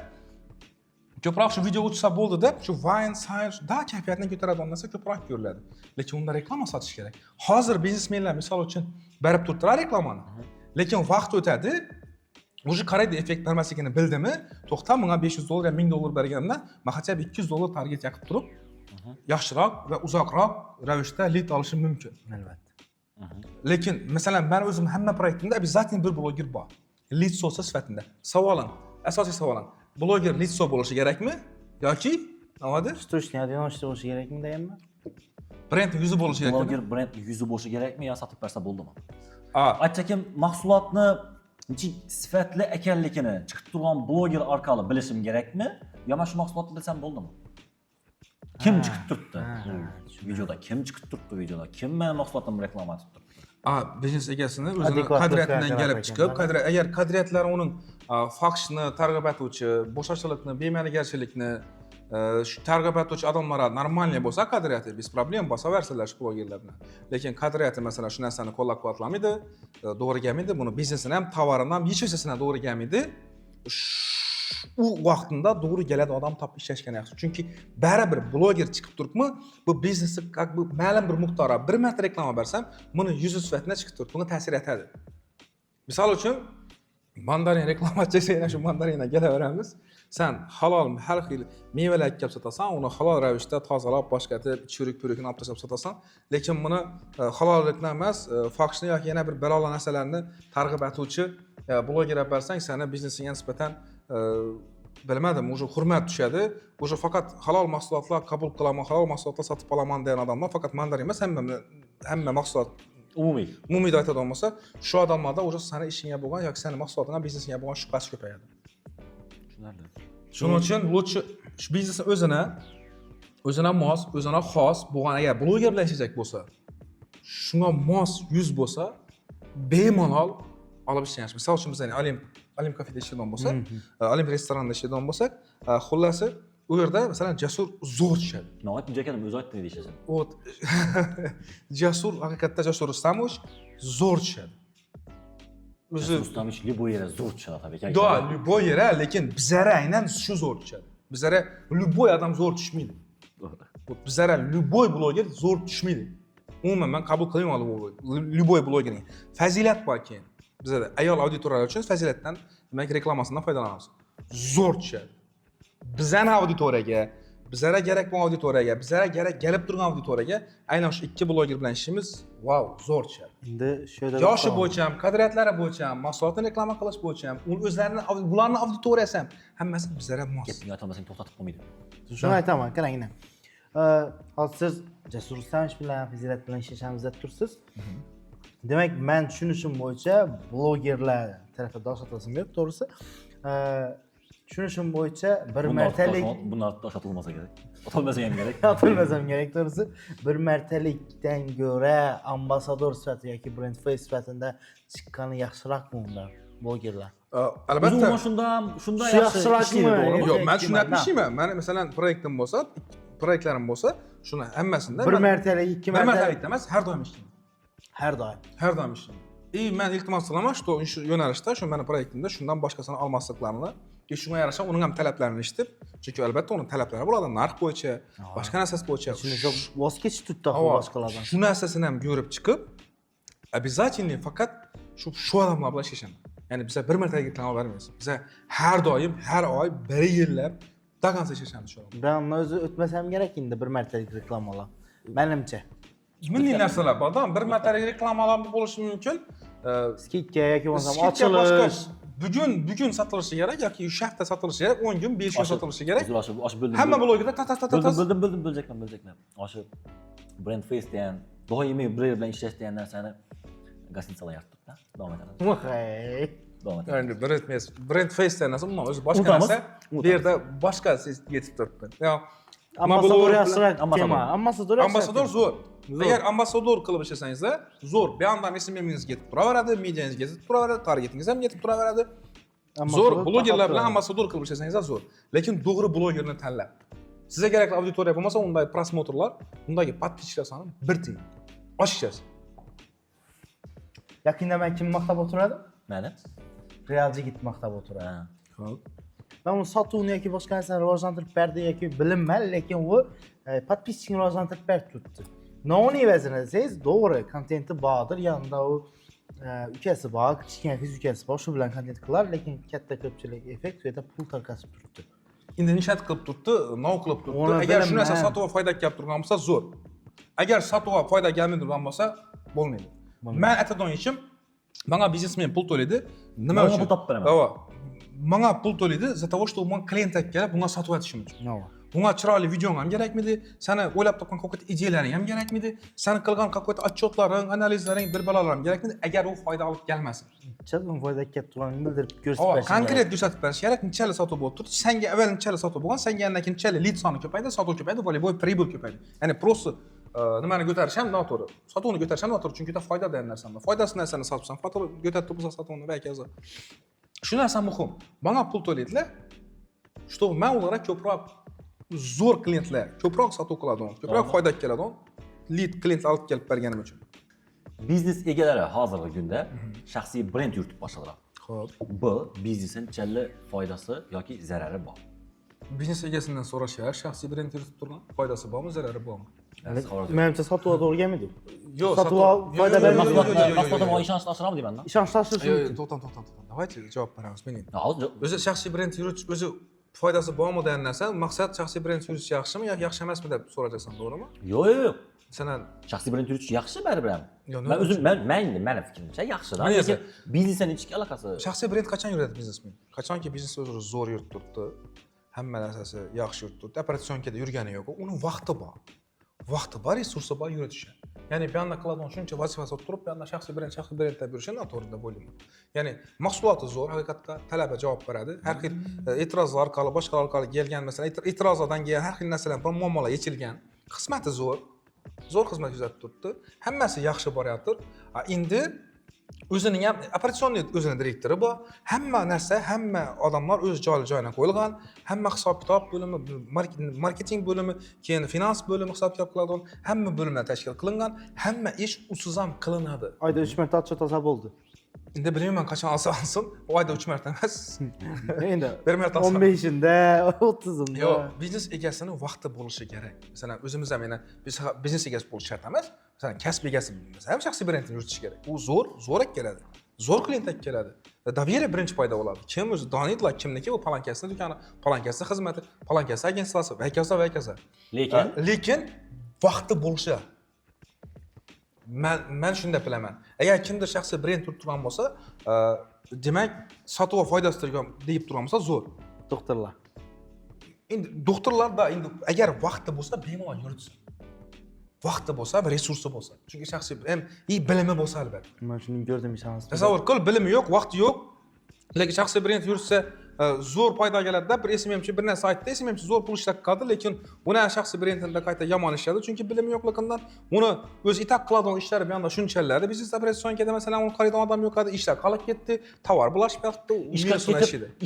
ko'proq shu video o'tsa bo'ldi deb, shu Vine, Science da kayfiyatni ko'taradigan narsa ko'proq ko'riladi. Lekin unda reklama sotish kerak. Hozir biznesmenlar misol uchun berib turibdilar reklamani. Lekin vaqt o'tadi, o'sha qaraydi effekt bermasligini bildimi, to'xta, menga $500 $1000 berganimda, men hatto $200 target yaqib turib, yaxshiroq va uzoqroq ravishda lead olishim mumkin. Albatta. Lekin masalan, men o'zim hamma proyektimda обязательно bir bloger bor. Lead so'zi sifatida. Savolim, asosiy savolim, bloger lead so bo'lishi kerakmi yoki navadi? Struchniy yo'nalishda bo'lishi kerakmi deyapman? Brend yuzi bo'lishi kerakmi? Bloger brend yuzi bo'lishi kerakmi yo sotib bersa bo'ldimi? Aytsakim, mahsulotni nechik sifatli ekanligini chiqib turgan bloger orqali bilishim kerakmi yo mana shu mahsulotni bilsam bo'ldimi? Kim chiqib turibdi? Shu videoda kim chiqib turibdi videoda? Kim meni mahsulotimni reklama qilib turibdi? Biznes egasini o'zini qadriyatidan kelib chiqib, agar qadriyatlar uning faxshni targ'ib etuvchi, bo'shachilikni, bema'nigarchilikni shu targ'ib etuvchi odamlar normalniy bo'lsa, qadriyati bez problem bosaversalar shu blogerlar bilan. Lekin qadriyati masalan shu narsani qo'llab-quvvatlamaydi, to'g'ri kelmaydi, buni biznesini ham, tovarini ham hech narsasini to'g'ri kelmaydi. U vaqtida to'g'ri keladi odam topib ishlashgan yaxshi. Chunki baribir bloger chiqib turibmi, bu biznesni как бы ma'lum bir miqdorda bir marta reklama bersam, buni yuzi sifatida chiqib turib, bunga ta'sir etadi. Misol uchun mandarin reklamachi sen shu mandaringa kelaveramiz. Sen halol har xil mevalar kelib sotasan, uni halol ravishda tozalab, boshqatib, churik-purikni olib tashlab sotasan. Lekin buni halollikdan emas, fohishni yoki yana bir balola narsalarni targ'ib etuvchi blogerga bersang, seni biznesingga nisbatan bilmadim, уже hurmat tushadi. Уже faqat halol mahsulotlar qabul qilaman, halol mahsulotlar sotib olaman degan odamlar faqat mandarin emas, hamma mahsulot umumiy aytadigan bo'lsa, shu odamlarda уже seni ishingga bo'lgan yoki seni mahsulotingga, biznesingga bo'lgan shubhasi ko'payadi. Tushunarli. Shuning uchun lutchi shu biznesni o'zina mos, o'zina xos bo'lgan agar bloger bilan ishlayajak bo'lsa, shunga mos yuz bo'lsa, bemalol olib ishlash. Misol uchun biz Olimp kafeda ishlaydigan bo'lsak, Olimp restoranda ishlaydigan bo'lsak, xullasi u yerda masalan Jasur zo'r tushadi. Noat Jakanim o'zi aytdi deyishasiz. Ot Jasur haqiqatda Jasur Rustamovich zo'r tushadi. O'zi Rustamovich любой yere zo'r tushadi tabii. Da, любой yere, lekin bizara aynan shu zo'r tushadi. Bizara любой odam zo'r tushmaydi. Bizara любой bloger zo'r tushmaydi. Umuman men qabul qilmayman любой blogerni. Fazilat bor keyin. Bizada ayol auditoriyalar uchun fazilatdan, demak reklamasidan foydalanamiz. Zo'r tushadi. Bizani auditoriyaga, bizlarga kerak bo'lgan auditoriyaga, bizlarga kerak kelib turgan auditoriyaga aynan shu ikki bloger bilan ishimiz wow, zo'r tushadi. Endi shu yerda Yoshi bo'yicha ham, qadriyatlari bo'yicha ham, mahsulotni reklama qilish bo'yicha ham, bularning auditoriyasi ham hammasi bizlarga mos. Gapni aytolmasang to'xtatib qo'ymaydi. shuni aytaman, qarangni. Hozir siz Jasur Rustamovich bilan, Fazilat bilan ishlashamiz deb tursiz. Demak, men tushunishim bo'yicha blogerlar tarafdor sotasim yo'q, to'g'risi. Tushunishim bo'yicha bir martalik bunlar to'xtatilmasa kerak. To'xtatilmasa ham kerak. To'xtatilmasam kerak, to'g'risi. Bir martalikdan ko'ra ambassador sifatida yoki brend face sifatida chiqqani yaxshiroqmi undan blogerlar? Albatta. Shunda yaxshiroq ishlaydi, to'g'rimi? Yo'q, men shuni aytmayman. Meni masalan proyektim bo'lsa, proyektlarim bo'lsa, shuni hammasida bir martalik, ikki martalik emas, har doim ishlayman. Har doim. Har doim ishlayman. Men iltimos qilaman, shu yo'nalishda, shu meni proyektimda shundan boshqasini olmasliklarini, shunga yarasha uning ham talaplarini eshitib, chunki albatta uning talablari bo'ladi, narx bo'yicha, boshqa narsasi bo'yicha. Shuni voz kechish tutdi boshqalardan. Shu narsasini ham ko'rib chiqib, обязательно faqat shu odamlar bilan ishlashaman. Ya'ni biz bir marta reklama bermaymiz. Biz har doim, har oy, bir yillab dagansa ishlashamiz shu. Ben o'zi o'tmasam kerak endi bir martalik reklamalar. Menimcha. Milliy narsalar bor-da, bir martalik reklamalar bo'lishi mumkin. Skidka yoki bo'lmasa ochilish. Bugun sotilishi kerak yoki shu hafta sotilishi kerak, 10 kun, 5 kun sotilishi kerak. Oshib bo'ldim. Hamma blogerda bildim, bo'ljekman. Oshib brand face degan, doimiy brend bilan ishlash degan narsani gastitsalar yaratibdi-da. Davom etadi. Davom etadi. Endi brand face degan narsa umuman o'zi boshqa narsa. Bu yerda boshqa siz yetib turibdi. Ambassador yaxshiroq tema. Ambassador zo'r. Agar ambassador qilib ishlasangiz, zo'r. Bu yerdan SMM-ingiz yetib turaveradi, mediangiz yetib turaveradi, targetingiz ham yetib turaveradi. Zo'r blogerlar bilan ambassador qilib ishlasangiz zo'r. Lekin to'g'ri blogerni tanlab. Sizga kerakli auditoriya bo'lmasa, unday prosmotrlar, undagi подписчиклар soni bir tiyin. Oshishasiz. Yaqinda men kim maqtab o'tiradi? Meni? Real Jigit maqtab o'tiradi. Xo'p. Ben uni sotuvni yoki boshqa narsani rivojlantirib berdi yoki bilinmaydi, lekin u подписчикni rivojlantirib berib turibdi. No'ning evaziga desangiz, to'g'ri, kontenti bordir, yanında u ukasi bor, kichkina qiz ukasi bor, shu bilan kontent qilar, lekin katta ko'pchilik effekt u yerda pul tarqatib turibdi. Endi nishat qilib turibdi, nov qilib turibdi. Agar shu narsa sotuvga foyda kelib turgan bo'lsa, zo'r. Agar sotuvga foyda kelmaydigan bo'lsa, bo'lmaydi. Men aytadigan ishim, menga biznesmen pul to'laydi, nima uchun? Pul topib beraman. To'g'ri. Menga pul to'laydi, из-за того, что men klient kelib, bunga sotib o'tishim uchun. Bunga chiroyli videong ham kerakmidi? Seni o'ylab topgan qo'qit ideyalaring ham kerakmidi? Seni qilgan qo'qit otchotlaring, analizlaring, bir balalaring kerakmidi? Agar u foyda olib kelmasa. Chaqin foyda kelib turganini bildirib ko'rsatib berish. Konkret ko'rsatib berish kerak. Nechalik sotib bo'lib turdi? Senga avval nechalik sotib bo'lgan, senga yandan keyin nechalik lead soni ko'paydi, sotuv ko'paydi, voleybol pribul ko'paydi. Ya'ni просто nimani ko'tarish ham noto'g'ri. Sotuvni ko'tarish ham noto'g'ri, chunki foyda degan narsani. Foydasi narsani sotibsan, fotoga ko'tarib bo'lsa sotuvni va kaza. Shu narsa muhim. Menga pul to'laydilar. Чтобы men ularga ko'proq zo'r klientlar, ko'proq sotuv qiladigan, ko'proq foyda keladigan lead klient olib kelib berganim uchun. Biznes egalari hozirgi kunda shaxsiy brend yuritib boshladilar. Xo'p. Bu biznesning challi foydasi yoki zarari bor. Biznes egasidan so'rash kerak, shaxsiy brend yuritib turgan, foydasi bormi, zarari bormi? Menimçe satığa doğru gelmedi. Yo'q, Satığa fayda vermez. Mahsulotdan ishonchlashiram deyman-da. İşançlaştırışı mümkün. To'xtam. Давайте javob beramiz. Mening. Hozir O'zi shaxsiy brend yuritish o'zi foydasi bormi degan narsa, maqsad shaxsiy brend yuritish yaxshimi yoki yaxshi emasmi deb so'rajasan, to'g'rimi? yo'q. Masalan, Shaxsiy brend yuritish yaxshi baribir ham. Yo, Men o'zim meni fikrimcha yaxshi-da. Men esa- Lekin biznesdan ichki aloqasi. shaxsiy brend qachon yuradi biznesmen? Qachonki biznes o'zi zo'r yuritib turibdi, hamma narsasi yaxshi yuritib turibdi, operatsiyonkada yurgani yo'q, uni vaqti bor. Vaqti bor, resursi bor yuritishi. Ya'ni bu yerda qiladigan shuncha vazifasi turib, bu yerda shaxsiy brend deb yurishi noto'g'ri deb o'ylayman. Ya'ni mahsuloti zo'r, haqiqatda talabga javob beradi. Har xil e'tirozlar orqali, boshqalar orqali kelgan, masalan, e'tirozlardan keyin har xil narsalar, muammolar yechilgan. Xizmati zo'r. Zo'r xizmat kuzatib turibdi. Hammasi yaxshi boryapti. Endi o'zining ham operatsionni o'zining direktori bor. Hamma narsa, hamma odamlar o'z joyiga qo'yilgan. Hamma hisob-kitob bo'limi, marketing bo'limi, keyin finans bo'limi hisob-kitob qiladigan hamma bo'limlar tashkil qilingan. Hamma ish usiz ham qilinadi. Ayda 3 marta atcha toza bo'ldi. Endi bilmayman qachon olsa, oyda 3 marta emas. Endi Bir marta olsam. 15'inde, 30'unda. Yo'q, biznes egasini vaqti bo'lishi kerak. Masalan, o'zimiz ham biz biznes egasi bo'lish shart emas. Masalan, kasb egasi ham shaxsiy brendni yuritish kerak. U zo'r keladi. Zo'r klient keladi. Doверие birinchi paydo bo'ladi. Kim o'zi donitlar kimniki, u palankasini do'koni, palankasi xizmati, palankasi agentsiyasi, vaykasa. Lekin vaqti bo'lishi. Men shunday bilaman. Agar kimdir shaxsiy brend turib turgan bo'lsa, demak, sotuv foydasi deb turgan bo'lsa, zo'r. Doktorlar. Endi doktorlarda endi agar vaqti bo'lsa, bemalol yuritsin. Vaqti bo'lsa, resursi bo'lsa. Chunki shaxsiy ham bilimi bo'lsa albatta. Men shuni ko'rdim ishonasiz. Tasavvur qil, bilimi yo'q, vaqti yo'q. Lekin shaxsiy brend yuritsa, zo'r foyda keladi-da. Bir SMMchi bir narsa aytdi, SMMchi zo'r pul ishlab qoldi, lekin uni shaxsiy brendida qayta yomon ishladi, chunki bilimi yo'qligidan uni o'zi itak qiladigan ishlari bu yerda shunchalar. Biznes operatsiyonga masalan, uni qaraydigan odam yo'q edi, ishlar qolib ketdi, tovar bulashib ketdi,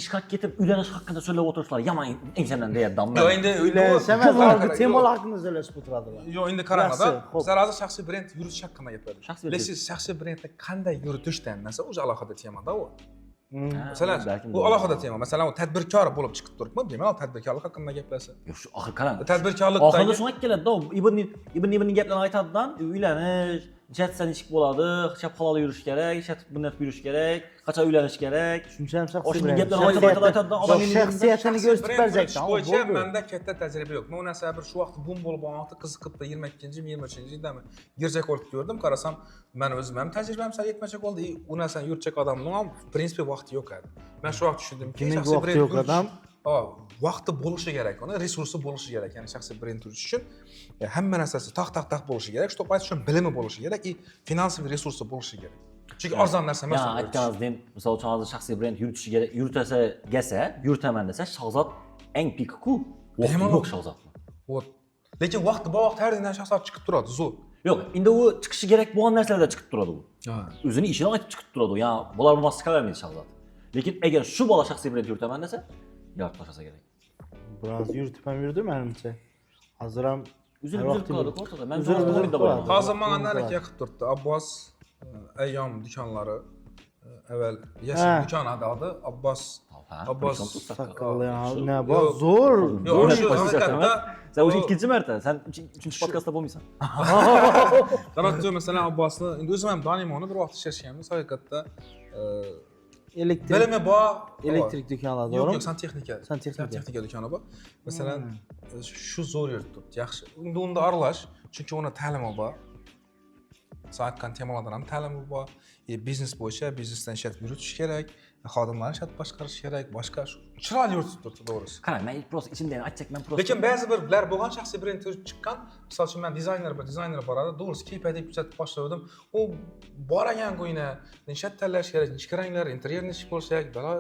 ishga ketib uylanish haqida so'zlab o'tirishlar yomon insondan deyapman. Yo'q, endi Uylansamas, hozir temal haqida so'zlashib o'tiradilar. Yo'q, endi qarangda, Yaxshi, bizlar hozir shaxsiy brend yuritish haqida gapiramiz. Lekin shaxsiy brendni qanday yuritishdan narsa o'zi alohida temada u. Masalan, bu alohida tema. Masalan, u tadbirkor bo'lib chiqib turibmi? Bemalol tadbirkorlik haqida gaplashsa. Yo'q, shu oxir qarang. Tadbirkorlikda oxirida shunga keladi-da. Ibn gaplarini aytadidan, uylanish, jatsan ish bo'ladi, chap halol yurish kerak, shatib bunnat yurish kerak, qachon uylanish kerak. Shuncha ham shaxsiy Oshni brend. gaplarini aytadidan, odam shaxsiyatini ko'rsatib berjakdan. bo'yicha menda katta tajriba yo'q. Men u narsa bir shu vaqt bum bo'lib olmoqda qiziqibdi 22-23-yildami Girjakovda ko'rdim, qarasam, men o'zim ham tajribam sal yetmacha bo'ldi. U narsani yuritchak odamning ham prinsipi vaqti yo'q edi. Men shu vaqt tushundimki, shaxsiy brend yo'q odam vaqti bo'lishi kerak, uni resursi bo'lishi kerak. Ya'ni shaxsiy brend yuritish uchun hamma narsasi taq bo'lishi kerak. Shu aytish uchun bilimi bo'lishi kerak, finansiy resursi bo'lishi kerak. Chunki arzon narsa emas. Ya aytganingizdek, misol uchun hozir shaxsiy brend yuritishi yuritasa, yuritaman desa, Shahzod eng pik-ku. Vaqti yo'q Shahzodni. Lekin vaqti bor, har qanday Shahzod chiqib turadi, zo'r. Yo'q, endi u chiqishi kerak bo'lgan narsalarda chiqib turadi u. O'zini ishini aytib chiqib turadi. Ya'ni bular bo'lmasa qalamaydi Shahzod. Lekin agar shu bola shaxsiy brend yuritaman desa, yorib tashlasa kerak. Biroz yuritib ham yurdi menimcha. Hozir ham Uzilib qoladi o'rtada. Men uzilib qoladi. Hozir menga narx qilib turibdi. Abbos ayyom do'konlari avval yashil do'kon edi, Abbos saqqalli ne bor? Zo'r. Yo'q, shu haqiqatda sen o'zi ikkinchi marta, sen 3-chi podkastda bo'lmaysan. Demak, masalan, Abbosni endi o'zim ham donimoni bir vaqt ishlashganmiz, haqiqatda bilimi bor, elektrik do'konlari yo'q, to'g'rimi? santexnika do'koni bor. Masalan, shu zo'r yuribdi, yaxshi. Endi unda aralash, chunki uni ta'limi bor. Saytgan temalardan ham ta'limi bor. Biznes bo'yicha biznesdan ishlatib yuritish kerak, xodimlarni ishlatib boshqarish kerak, boshqa chiroyli yuritib turibdi, to'g'risi. Qarang, men prosta ichimdan aytsak, men prosta. Lekin ba'zi birlar bo'lgan shaxsiy brend chiqqan, misol uchun men dizayner boradi, to'g'risi keypadi kuzatib boshladim. U boragan qo'yna, nishat tanlash kerak, ichki ranglar, interyerni ish bo'lishi kerak, bala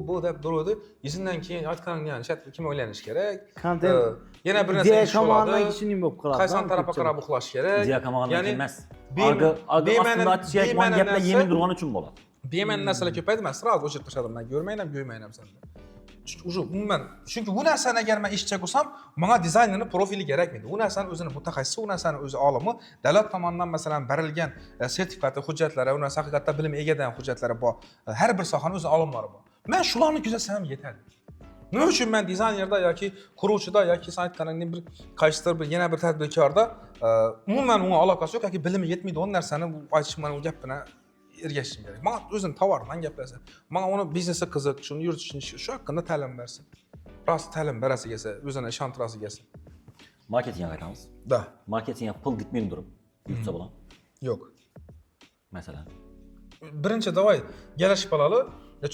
bu deb turadi. Izindan keyin aytganingni nishat kim o'ylanish kerak. Yana bir narsa ish bo'ladi. Qaysi tarafga qarab uxlash kerak. Diya kamondan emas. Arga gaplar yemin turgani uchun bo'ladi. Beman narsalar ko'paydi, men sразу o'chirib tashladim. Men ko'rmayman, ko'ymayman senda. Chunki bu narsani agar men ishchi bo'lsam, menga dizaynerning profili kerakmaydi. U narsani o'zini mutaxassisi, u narsani o'zi olimi, davlat tomonidan masalan berilgan sertifikati, hujjatlari, u narsa haqiqatda bilim egadan hujjatlari bor. Har bir sohaning o'z olimlari bor. Men shularni kuzatsam yetadi. Nima uchun men dizaynerda yoki quruvchida yoki saytlarning bir qaysidir bir yana bir tadbirkorda umuman unga aloqasi yo'q yoki bilimi yetmaydi o narsani aytish mana u gap bilan ergashishim kerak. Menga o'zim tovardan gaplashsa, menga uni biznesi qiziq, shuni yuritishni shu haqida ta'lim bersin. Rost ta'lim berasi kelsa, o'zini ishontirasi kelsa. Marketingga qaytamiz. Da. Marketingga pul gitmaydi turib. Yurtsa bo'la. Yo'q. Masalan. Birinchi davay gelash bo'ladi.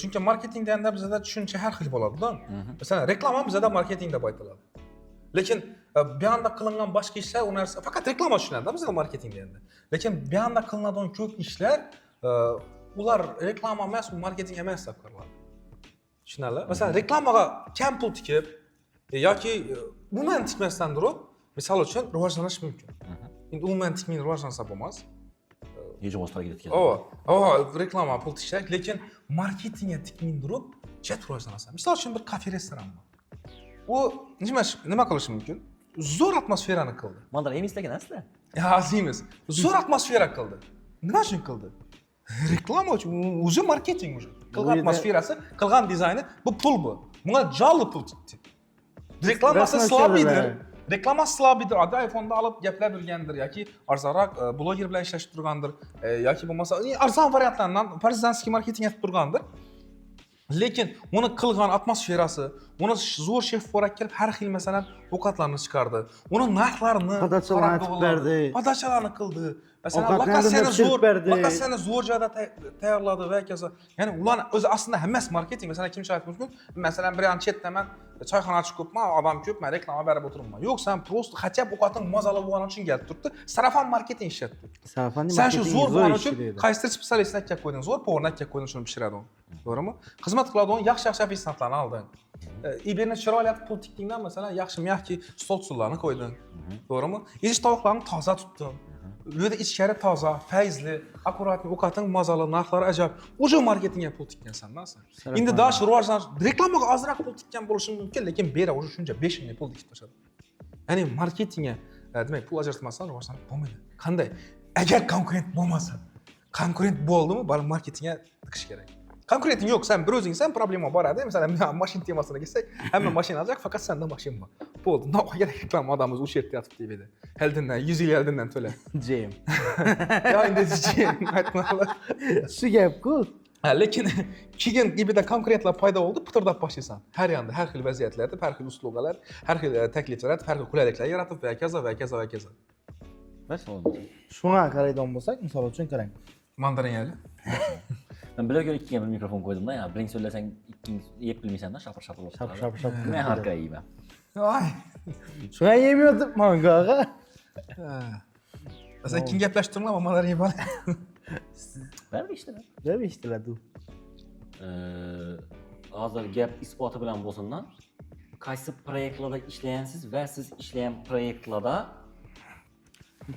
Chunki marketing deganda bizda tushuncha har xil bo'ladi-da. Masalan, reklama bizda marketing deb aytiladi. Lekin bu yerda qilingan boshqa ishlar u narsa faqat reklama tushunadi bizda marketing deganda. Lekin bu yerda qilinadigan ko'p ishlar ular reklama emas, u marketing emas deb qaraladi. Tushunarli? Masalan, reklamaga kam pul tikib yoki umuman tikmasdan turib, misol uchun rivojlanish mumkin. Endi umuman tikmay rivojlansa bo'lmas. Hech o'z tarafga ketgan. Reklama pul tiksak, lekin marketingga tikmay turib, chet rivojlanasan. Misol uchun bir kafe restoran bor. U nima qilishi mumkin? Zo'r atmosferani qildi. Mandar emislarga nasda? Azimiz. Zo'r atmosfera qildi. Nima uchun qildi? Reklama uchun, o'zi marketing uchun. Qilgan atmosferasi, qilgan dizayni, bu pul bu. Bunga jonli pul tikdi. Reklamasi slabiydir. Reklamasi slabiydir. Adi iPhone'da olib gaplab yurgandir yoki arzonroq bloger bilan ishlashib turgandir yoki bo'lmasa arzon variantlardan partizanskiy marketing qilib turgandir. Lekin uni qilgan atmosferasi, uni zo'r shef bo'rak kelib har xil masalan ovqatlarni chiqardi. Uni narxlarini podachalarni qildi. Masalan, lokasiyani zo'r joyda tayyorladi va kaza. Ya'ni ular o'zi aslida hammasi marketing. Masalan, kim aytib mumkin? Masalan, bir an chetdaman, choyxona ochib ko'pman, odam ko'p, men reklama berib o'tiribman. Yo'q, sen prosta xachab ovqating mazali bo'lgani uchun kelib turibdi. Sarafon marketing ishlatdi. Sen shu zo'r bo'lgani uchun qaysidir spetsialistni kelib qo'yding, zo'r povarni kelib qo'yding, shuni pishiradi. To'g'rimi? Xizmat qiladigan yaxshi ofitsiantlarni olding. Ibirni chiroyli pul tikdingdan masalan, yaxshi mягкий stol stullarni qo'yding. To'g'rimi? Idish tovoqlarni toza tutding. Uyda ichkari toza, fayzli, akkuratli, ovqating mazali, narxlari ajoyib. O'sha marketingga pul tikkansan, sen. Endi dash rivojlanish, reklamaga ozroq pul tikkan bo'lishi mumkin, lekin bera o'sha shuncha 5 ming pul tikib tashladi. Ya'ni marketingga, demak, pul ajratmasdan rivojlanib bo'lmaydi. Qanday? Agar konkurent bo'lmasa, konkurent bo'ldimi, bari marketingga tiqish kerak. Konkurenting yo'q, sen bir o'zingsan, problema boradi. Masalan, mashina temasini kelsak, hamma mashina olacak, faqat senda mashina bor. Bo'ldi. Naqoga reklama odamimiz o'sha yerda yotib deydi. Heldindan 100 yil heldindan to'la. Jim. Ya endi Jim aytmalar. Shu gap-ku. Lekin keyin gibida konkurentlar paydo bo'ldi, pitirlab boshlaysan. Har yonda, har xil vaziyatlarda, har xil uslubalar, har xil takliflar, har xil qulayliklar yaratib va kaza va kaza va kaza. Masalan, Shunga qaraydigan bo'lsak, misol uchun qarang. Mandarinali. Ben bilaga ikkiga bir mikrofon qo'ydim-da, ya, biring so'zlasang ikkingiz yeb bilmaysan-da, shapir-shapir bo'lib qoladi. Shapir-shapir. Men har kira yeyman. Ay. Shunga yemiyotibman gaga. Sen kim gaplashtirma, mamalar yeb ol. Baribir ishda. Deb eshitiladi. Hozir gap isboti bilan bo'lsindan, qaysi proyektlarda ishlayapsiz va siz ishlagan proyektlarda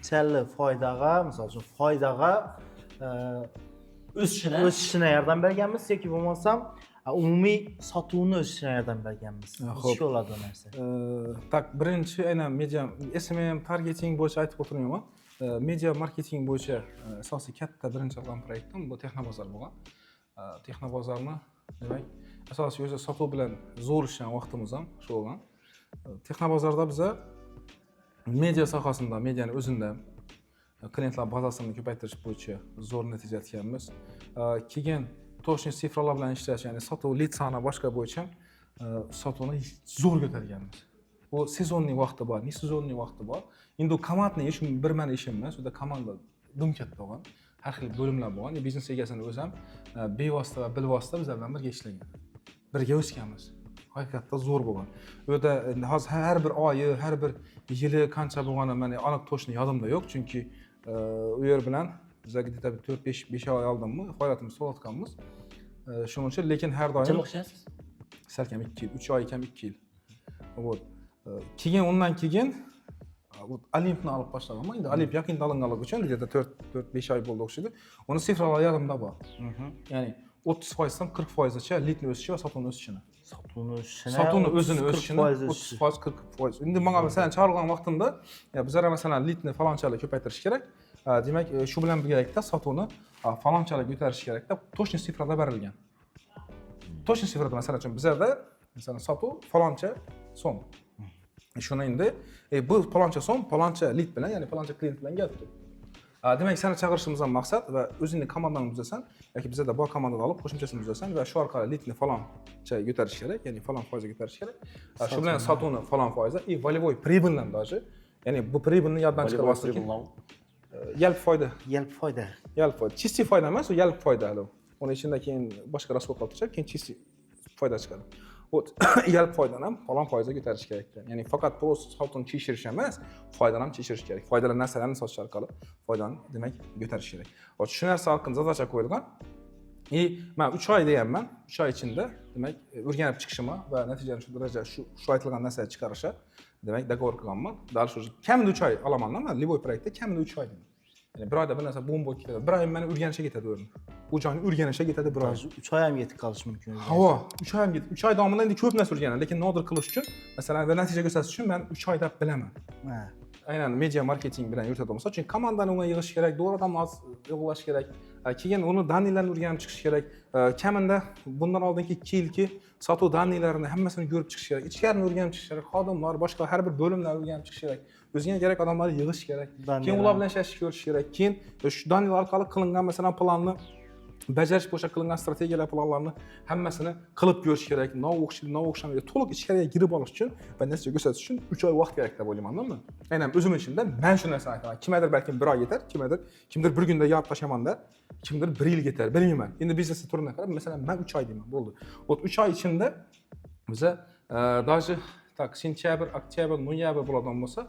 Challi foydaga, misol uchun foydaga o'sishini yordam berganmiz yoki bo'lmasam umumiy sotuvni o'sishini yordam berganmiz. Xo'p, shu bo'ladi narsa. Tak, birinchi aynan media SMM targeting bo'yicha aytib o'tirmayman. Media marketing bo'yicha asosiy katta birinchi qilgan proyektim bu Texnobozor bo'lgan. Texnobozorni demak, asosiy o'zi sotuv bilan zo'r ishlagan vaqtimiz ham shu bo'lgan. Texnobozorda biz media sohasida, mediani o'zida klientlar bazasini ko'paytirish bo'yicha zo'r natija yetganmiz. Keyin to'shni sifralar bilan ishlash, ya'ni sotuv lead soni boshqa bo'yicha sotuvni zo'r ko'targanmiz. Bu sezonning vaqti bor, ne sezonning vaqti bor. Endi komandning ishi bir meni ishim emas, unda komanda dum katta bo'lgan. Har xil bo'limlar bo'lgan. Biznes egasini o'zim bevosita va bilvosita bizlar bilan birga ishlagan. Birga o'sganmiz. Haqiqatda zo'r bo'lgan. U yerda hozir har bir oyi, har bir yili qancha bo'lgani meni aniq to'shni yodimda yo'q, chunki u yer bilan biz где-то 4-5 oy oldinmi faoliyatimizni to'xtatganmiz. Shuning uchun lekin har doim qancha ishlaysiz? Salkam 2 yil, 3 oy kam 2 yil. Keyin undan keyin Olimpni olib boshlaganman. Endi Olimp yaqinda olinganligi uchun где-то 4-5 oy bo'ldi o'xshaydi. Uni sifralar yodimda bor. Ya'ni 30%dan 40%gacha leadni o'sishi va sotuvni o'sishini. Sotuvni o'zini o'sishini 30%, 40%. Endi menga masalan chaqirgan vaqtimda, bizlar masalan leadni falonchalik ko'paytirish kerak. Demak, shu bilan birgalikda sotuvni falonchalik ko'tarish kerak deb to'shni sifrada berilgan. To'shni sifrada masalan uchun bizlarda Masalan, sotuv faloncha so'm. Shuni endi bu faloncha so'm, faloncha lead bilan, ya'ni faloncha klient bilan gap turibdi. Demak, seni chaqirishimizdan maqsad va o'zingni komandani buzasan yoki bizda bor komandani olib qo'shimchasini buzasan va shu orqali leadni faloncha ko'tarish kerak, ya'ni falon foizga ko'tarish kerak. Shu bilan sotuvni falon foizda и волевой прибыльdan даже, ya'ni bu прибыльni yoddan chiqarmaslik. Yalp foyda. Yelp foyda. Yalp foyda. Chisti foyda emas, u yalp foyda hali. Uni ichida keyin boshqa rasxod qolib turadi, keyin chisti foyda chiqadi. Bu yalp foydani ham falon foizga ko'tarish kerak ekan. Ya'ni faqat prost sotuvni chishirish emas, foydani ham chishirish kerak. Foydali narsalarni sotish orqali foydani demak ko'tarish kerak. Shu narsa orqali zadacha qo'yilgan. Men 3 oy deyapman. 3 oy ichida demak o'rganib chiqishimni va natijani shu daraja shu aytilgan narsaga chiqarishga demak dogovor qilganman. Dal shu kamida 3 oy olaman men Liboy proyektda kamida 3 oy deyman. Ya'ni bir oyda bir narsa bum bo'lib ketadi. Bir oy meni o'rganishga ketadi o'rni. Bu joyni o'rganishga ketadi bir oy. 3 oy ham yetib qolish mumkin. Havo, 3 oy ham ketdi. 3 oy davomida endi ko'p narsa o'rganaman, lekin nodir qilish uchun, masalan, va natija ko'rsatish uchun men 3 oyda bilaman. Ha. Aynan media marketing bilan yuritadi. Misol uchun komandani unga yig'ish kerak, to'g'ridan yig'ish kerak. Keyin uni daniylarni o'rganib chiqish kerak. Kamida bundan oldingi 2 yilki sotuv daniylarini hammasini ko'rib chiqish kerak. Ichkarini o'rganib chiqish kerak. Xodimlar, boshqa har bir bo'limlarni o'rganib chiqish kerak. O'ziga kerak odamlarni yig'ish kerak. Keyin ular bilan ishlashni ko'rish kerak. Keyin shu daniylar orqali qilingan masalan planni bajarish bo'yicha qilingan strategiyalar planlarni hammasini qilib ko'rish kerak. O'xshamaydi. To'liq ichkariga kirib olish uchun va natija ko'rsatish uchun 3 oy vaqt kerak deb o'ylayman men. Aynan o'zim ishimda men shu narsani aytaman. Kimdir balki 1 oy yetar, kimdir bir kunda yopib tashamanda, kimdir 1 yil yetar, bilmayman. Endi biznes turiga qarab, masalan, men 3 oy deyman, bo'ldi. 3 oy ichida biza даже tak sentyabr, oktyabr, noyabr bo'ladigan bo'lsa,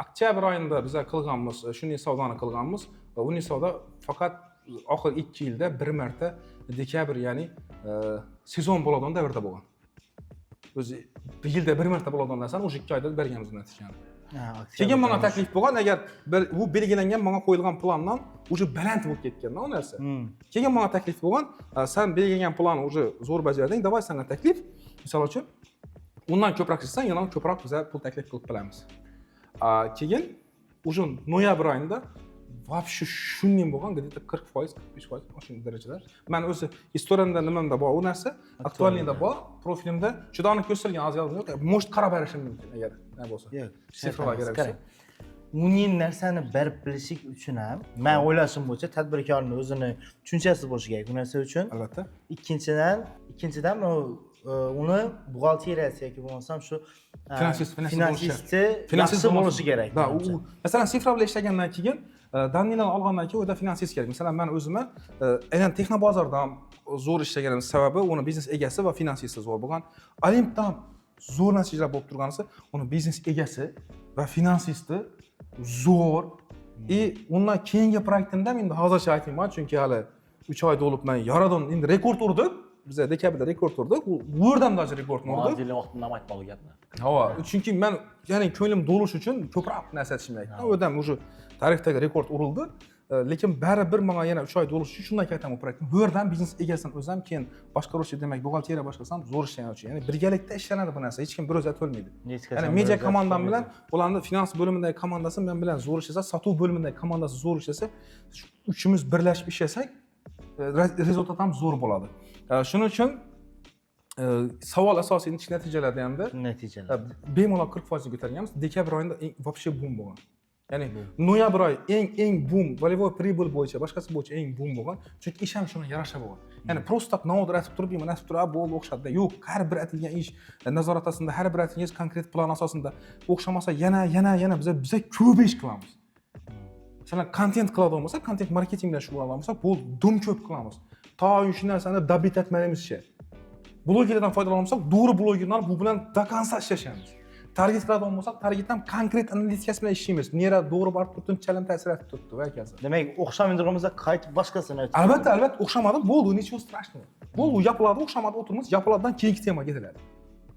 oktyabr oyida biza qilganmiz, shuni savdoni qilganmiz va uni savdo faqat oxirgi 2 yilda bir marta dekabr, ya'ni sezon bo'ladigan davrda bo'lgan. O'zi bir yilda bir marta bo'ladigan narsani o'sha 2 oyda berganmiz natijani. Keyin menga taklif bo'lgan, agar bu belgilangan menga qo'yilgan plandan o'sha baland bo'lib ketgan o narsa. Keyin menga taklif bo'lgan, sen belgilangan planni o'sha zo'r bajarding, davay senga taklif. Misol uchun, undan ko'proq qilsan, yana ko'proq biz pul taklif qilib bilamiz. Keyin o'sha noyabr oyida вообще shunday bo'lgan, где-то 40%, 45% shunday darajalar. Men o'zi istoriyamda nimamda bor u narsa, aktualniyda bor, profilimda juda aniq ko'rsatilgan aziyatlar yo'q. Может qarab berishim mumkin agar nima bo'lsa. Yo'q, sifrlar kerak bo'lsa. Uning narsani berib bilishlik uchun ham men o'ylashim bo'yicha tadbirkorning o'zini tushunchasi bo'lishi kerak bu narsa uchun. Albatta. Ikkinchidan uni buxgalteriyasi yoki bo'lmasam shu finansisti bo'lishi kerak. Da, masalan, sifra bilan ishlagandan keyin daniylarni olgandan keyin o'da finansist kerak. Masalan, men o'zimni aynan Texnobozordan zo'r ishlaganim sababi uni biznes egasi va finansisti zo'r bo'lgan. Olimpdan zo'r natijalar bo'lib turganisi, uni biznes egasi va finansisti zo'r. Undan keyingi proyektimda men hozircha aytmayman, chunki hali 3 oyda bo'lib men yaradan endi rekord urdik. Biz dekabrda rekord urdik. U yerdan da rekord urdik. Ma'lumotli vaqtida ham aytmoq gapni. Ha, chunki men ya'ni ko'nglim to'lish uchun ko'proq narsa aytishim kerak. O'dan o'sha tarixdagi rekord urildi. Lekin baribir menga yana 3 oy to'lish uchun shundan qaytaman proyektni. Bu yerdan biznes egasidan o'zim keyin boshqaruvchi, demak, buxgalteriya boshqarsam zo'r ishlayotgan. Ya'ni birgalikda ishlanadi bu narsa. Hech kim bir o'zi aytolmaydi. Ya'ni media komandam bilan, ularning finans bo'limidagi komandasi men bilan zo'r ishlasa, sotuv bo'limidagi komandasi zo'r ishlasa, uchimiz birlashib ishlasak, rezultat ham zo'r bo'ladi. Shuning uchun savol asosiy natijalarda hamda bemalol 40% ko'targanmiz. Dekabr oyida вообще bum bo'lgan. Ya'ni noyabr oyi eng bum, волевой прибыль bo'yicha, boshqasi bo'yicha eng bum bo'lgan. Chunki ish ham shunga yarasha bo'lgan. Ya'ni просто nodir aytib turib, men aytib turib, bo'ldi o'xshadi. Yo'q, har bir aytilgan ish nazorat asosida, har bir aytilgan ish konkret plan asosida o'xshamasa, yana biz ko'p ish qilamiz. Masalan, kontent qiladigan bo'lsak, kontent marketing bilan shug'ullanadigan bo'lsak, bu dum ko'p qilamiz. To shu narsani dabit etmanimizcha. Blogerlardan foydalansak, to'g'ri blogerlar bu bilan do konca ishlashamiz. Target qiladigan bo'lsak, target ham konkret analitikasi bilan ishlaymiz. Nera to'g'ri borib turibdi, chalim ta'sir etib turibdi va kaza. Demak, o'xshamaydig'imizda qaytib boshqasini aytib. Albatta, o'xshamadi, bo'ldi, nechun strashniy. Bo'ldi, yopiladi, o'xshamadi, o'tiramiz, yopiladidan keyingi temaga ketiladi.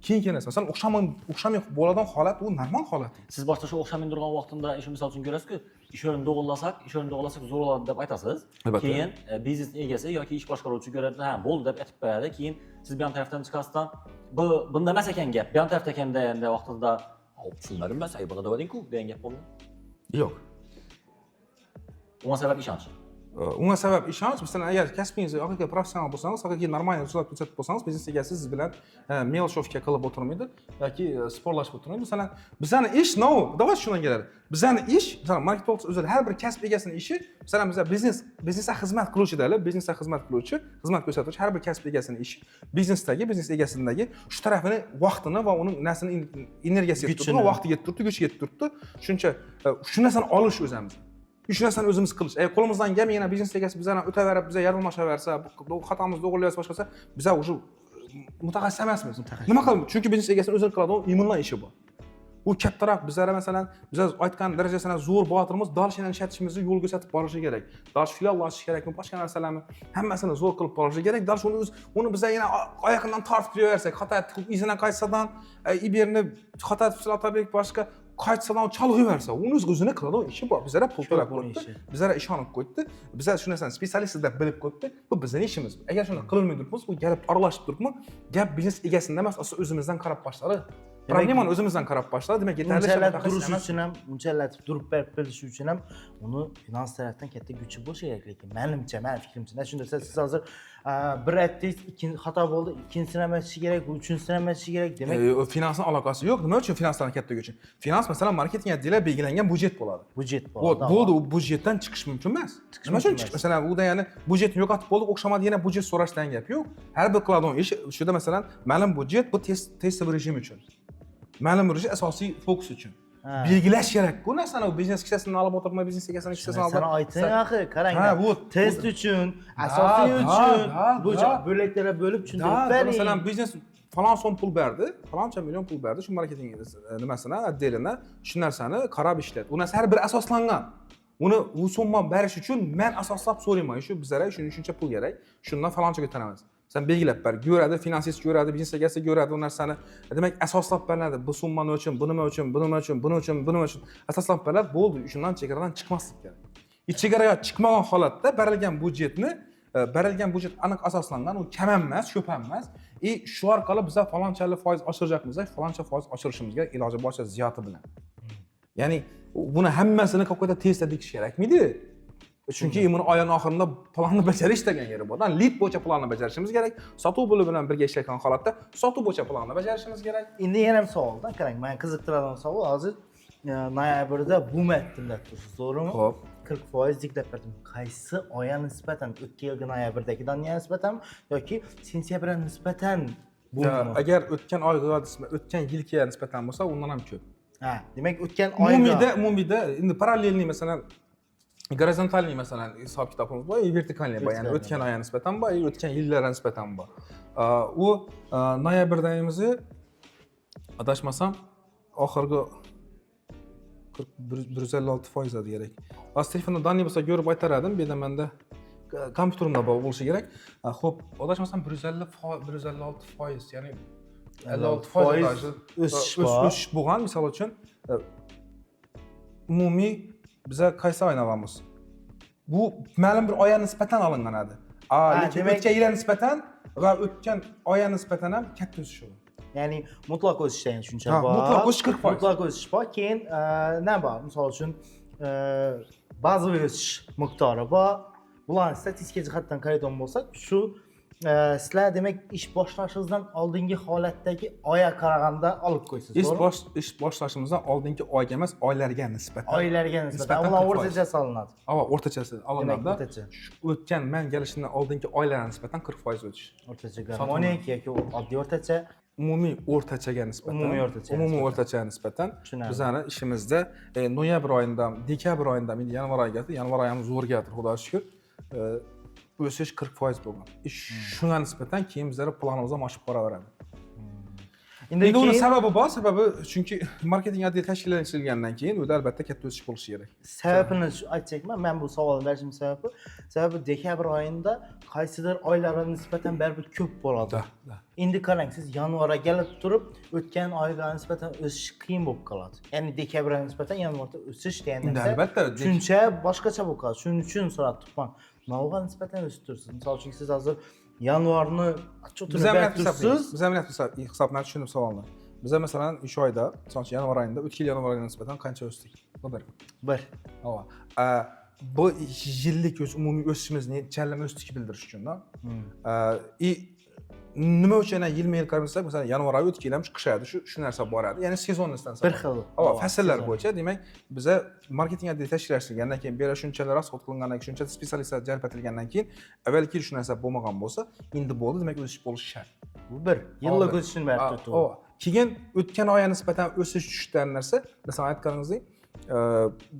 Keyingi narsa, masalan, o'xshamay bo'ladigan holat u normal holat. Siz boshqa shu o'xshamay turgan vaqtida ish misol uchun ko'rasiz-ku, ish o'rnini to'g'irlasak zo'r bo'ladi deb aytasiz. Keyin biznes egasi yoki ish boshqaruvchi ko'radi, ha, bo'ldi deb aytib qo'yadi. Keyin siz bu ham tarafdan chiqasizdan, bunda emas ekan gap. Bu ham tarafda ekanda endi vaqtida, "Hop, tushunmadim men, say buni demading-ku" degan gap bo'ldi. Yo'q. Bunga sabab ishonch. Ona səbəb işonch. Məsələn, əgər kəsbinizdə haqiqətən professional bolsanız, haqiqətən normal rezultat göstərib bolsanız, biznes egasi siz bilan mail shofka qilib o'tirmaydi yoki sporlashib o'tirmaydi. Məsələn, bizning ish davay shundan keladi. Bizning ish, məsələn, marketing o'zida har bir kasb egasining ishi, məsələn, bizlar biznesga xizmat qiluvchi deylik, biznesga xizmat qiluvchi, xizmat ko'rsatuvchi har bir kasb egasining ishi biznes egasindagi shu tarafini, vaqtini va uning nasini energiyasiga turibdi, vaqtiga yetib turibdi, kuchiga yetib turibdi. Shuncha shu narsani olish o'zimiz. Shu narsani o'zimiz qilish. Qo'limizdan kelmagan biznes egasi bizlarni o'taverib, bizga yaralmashaversa, bu xatomizni to'g'rilayapsa boshqasi, bizlar уже mutaxassis emasmiz. Nima qilamiz? Chunki biznes egasini o'zini qiladigan imonlar ishi bu. U kattaroq bizlar masalan, biz aytgan darajasidan zo'r botirimiz dalshini ishlatishimizni yo'l ko'rsatib borishi kerak. Dalsh filial ochish kerakmi, boshqa narsalarni hammasini zo'r qilib borishi kerak. Dalsh uni bizlar yana oyoqdan tortib kiraversak, xato izidan qaytsadan, iberni xato filatabek boshqa qaytsadan chalg'iyversa, uni o'zini qiladigan ishi bor. Bizlar pul to'lab qo'ydi. Bizlar ishonib qo'ydi. Bizlar shu narsani specialist deb bilib qo'ydi. Bu bizning ishimiz. Agar shuni qilolmay turibmiz, bu galib aralashib turibmi? Gap biznes egasidan emas, aslida o'zimizdan qarab boshladi. Problemani o'zimizdan qarab boshladi. Demak, yetarli turish uchun ham, unchalatib turib berib berish uchun ham uni finans tarafdan katta kuchi bo'lishi kerak, lekin menimcha, men fikrimcha, shunda siz hozir bir aytdingiz, ikkinchi xato bo'ldi, ikkinchisini ham aytish kerak, uchinchisini ham aytish kerak. Demak, finansning aloqasi yo'q. Nima uchun finansdan katta kuchi? Finans masalan marketing otdeli belgilangan budjet bo'ladi. Budjet bo'ladi. Bo'ldi, u budjetdan chiqish mumkin emas. Nima uchun chiqish? Masalan, u da ya'ni budjetni yo'qotib bo'ldik, o'xshamadi, yana budjet so'rashdan gap yo'q. Har bir qiladigan ish shuda masalan, ma'lum budjet bu test rejim uchun. Ma'lum reja asosiy fokus uchun. Belgilash kerak. Bu narsani biznes kissasini olib o'tirmay, biznes egasining kissasini olib. Sana ayting axir, qarang. Bu test uchun, asosiy uchun bu bo'laklarga bo'lib tushuntirib bering. Masalan, biznes falon so'm pul berdi, faloncha million pul berdi, shu marketing nimasini, otdelini, shu narsani qarab ishlat. U narsa har bir asoslangan. Uni u summa berish uchun men asoslab so'rayman, shu bizlarga shuncha pul kerak, shundan faloncha ko'taramiz. Sen belgilab ber, ko'radi, finansist ko'radi, biznes egasi ko'radi u narsani. Demak, asoslab beriladi. Bu summa uchun, nima uchun asoslab beriladi, bo'ldi. Shundan chegaradan chiqmaslik kerak. Chegaraga chiqmagan holatda berilgan budjet aniq asoslangan, u kam emas, ko'p emas. Shu orqali biz falonchalik foiz oshirajaqmiz, faloncha foiz oshirishimizga iloji boricha ziyoti bilan. Ya'ni buni hammasini qo'yda testda tekish kerakmidi? Chunki buni oyning oxirida planni bajarish degan yeri bor. Lead bo'yicha planni bajarishimiz kerak. Sotuv bo'limi bilan birga ishlayotgan holatda sotuv bo'yicha planni bajarishimiz kerak. Endi yana bir savoldan qarang, meni qiziqtiradigan savol hozir noyabrda boom etdim deb tursiz, to'g'rimi? Xo'p. 40% deb berdim. Qaysi oyga nisbatan, o'tgan yilgi noyabrdagidan nisbatan yoki sentyabrga nisbatan boommi? Agar o'tgan oyga o'tgan yilga nisbatan bo'lsa, undan ham ko'p. Demak, o'tgan oyga umumida endi parallelniy masalan gorizontalniy masalan hisob kitobimiz bor, vertikalniy bor, ya'ni o'tgan oyga nisbatan bor, o'tgan yillarga nisbatan bor. U noyabrdagizni adashmasam oxirgi 156% edi kerak. Hozir telefonda danli bo'lsa ko'rib aytaradim, bu yerda menda kompyuterimda bor bo'lishi kerak. Xo'p, adashmasam 156%, ya'ni 56% o'sish bo'lgan, misol uchun umumiy biza qaysi oynavamiz? Bu ma'lum bir oyga nisbatan olingan edi. Lekin o'tgan yilga nisbatan va o'tgan oyga nisbatan ham katta o'sish bo'ldi. Ya'ni mutlaq o'sishda shuncha bor. Mutlaq o'sish 40%. Mutlaq o'sish bor. Keyin nima bor? Misol uchun bazaviy o'sish miqdori bor. Bularni statistika jihatdan qaraydigan bo'lsak, shu sizlar demak ish boshlashingizdan oldingi holatdagi oyga qaraganda olib qo'ysiz, to'g'rimi? Ish boshlashimizdan oldingi oyga emas, oylarga nisbatan. Oylarga nisbatan ular o'rtacha solinadi. O'rtachasi olinadi. O'tgan men kelishimdan oldingi oylarga nisbatan 40% o'tish. O'rtacha garmonik yoki oddiy o'rtacha, umumiy o'rtachaga nisbatan. Umumiy o'rtachaga nisbatan bizning ishimizda noyabr oyidan, dekabr oyidan, endi yanvar oyiga, yanvar oyi ham zo'rgadir, xudoga shukr. O'sish 40% bo'lgan. Shunga nisbatan keyin bizlar planimizdan oshib boraveradi. Endi uni sababi bor, sababi chunki marketing otdeli tashkillashtirilgandan keyin u albatta katta o'sish bo'lishi kerak. Sababini aytsakmi, men bu savolni berishim sababi dekabr oyida qaysidir oylarga nisbatan baribir ko'p bo'ladi. Endi qarang, siz yanvarga kelib turib, o'tgan oyga nisbatan o'sish qiyin bo'lib qoladi. Ya'ni dekabrga nisbatan yanvarda o'sish deganda albatta tushuncha boshqacha bo'lib qoladi. Shuning uchun so'rab turibman. Nimaga nisbatan o'sib tursiz? Misol uchun siz hozir yanvarni achchiqtirib biz ham hisobni tushunib savolni. Biz masalan 3 oyda, masalan yanvar oyida o'tgan yanvar oyiga nisbatan qancha o'sdik? Bir. Bir. bu yillik umumiy o'sishimizni challama o'sishni bildirish uchun da. Nima uchun yilma-yil qarasak, masalan, yanvar oyi o'tgan yil ham chiqishadi, shu narsa boradi. Ya'ni sezonnisdan bir xil. fasllar bo'yicha, demak, biza marketing oddelida tashkillashtirgandan keyin, bera shunchalar rasxod qilingandan keyin, shuncha spetsialistlar jalb etilgandan keyin, avvalgi shu narsa bo'lmagan bo'lsa, endi bo'ldi, demak, o'sish bo'lishi shart. Bu bir yillik o'sishni baribir. Keyin o'tgan oyga nisbatan o'sish tushgan narsa, masalan, aytganingizdek,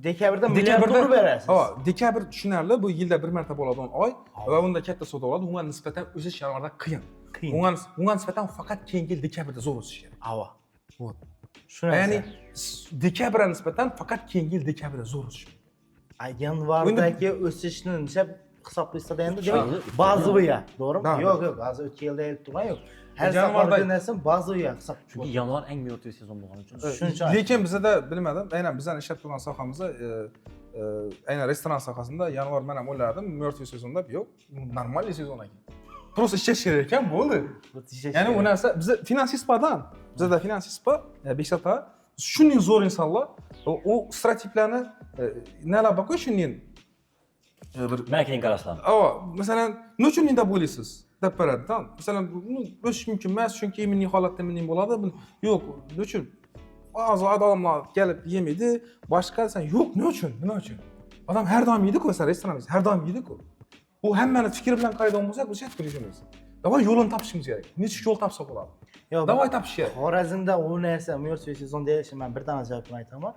dekabrda milliard dollar berasiz. Dekabr tushunarli, bu yilda bir marta bo'ladigan oy va unda katta savdo bo'ladi. Unga nisbatan o'sish yanvarda qiyin. Unga nisbatan faqat keyingi yil dekabrda zo'r o'sish kerak. Ava. Вот. Shuni Ya'ni dekabrga nisbatan faqat keyingi yil dekabrda zo'r o'sish. Yanvardagi o'sishni nechap hisoblaysada endi demak bazoviya, to'g'rimi? Yo'q, hozir o'tgan yilda aytib turgan yo'q. Har safarda narsa bazoviya hisob. Chunki yanvar eng mevzu sezon bo'lgani uchun. Shuncha. Lekin bizda bilmadim, aynan bizning ishlab turgan sohamizda aynan restoran sohasida yanvar men ham o'yladim, mevzu sezonda yo'q, normal sezon ekan. Просто ishlash kerak ekan, bo'ldi. Ya'ni u narsa biz finansistlardan, bizda finansistlar, Bekzat aka, shunday zo'r insonlar, u stereotiplarni nima qo'y shunday bir Marketing qarashlar. Masalan, nechun menda bo'lasiz? deb beradi. Masalan, o'sish mumkin emas, chunki immuniy holatda immuniy bo'ladi. Yo'q, nechun? Ba'zi odamlar kelib yemaydi, boshqa san yo'q, nechun? Nima uchun? Odam har doim yeydi-ku, masalan, restoranda har doim yeydi-ku. U hammani fikri bilan qaraydigan bo'lsak, biz hech ko'rishimiz. Davay yo'lini topishimiz kerak. Necha yo'l topsa bo'ladi? Davay topish kerak. Xorazmda u narsa mevzu sezon deyilsa, men bir dona javobini aytaman.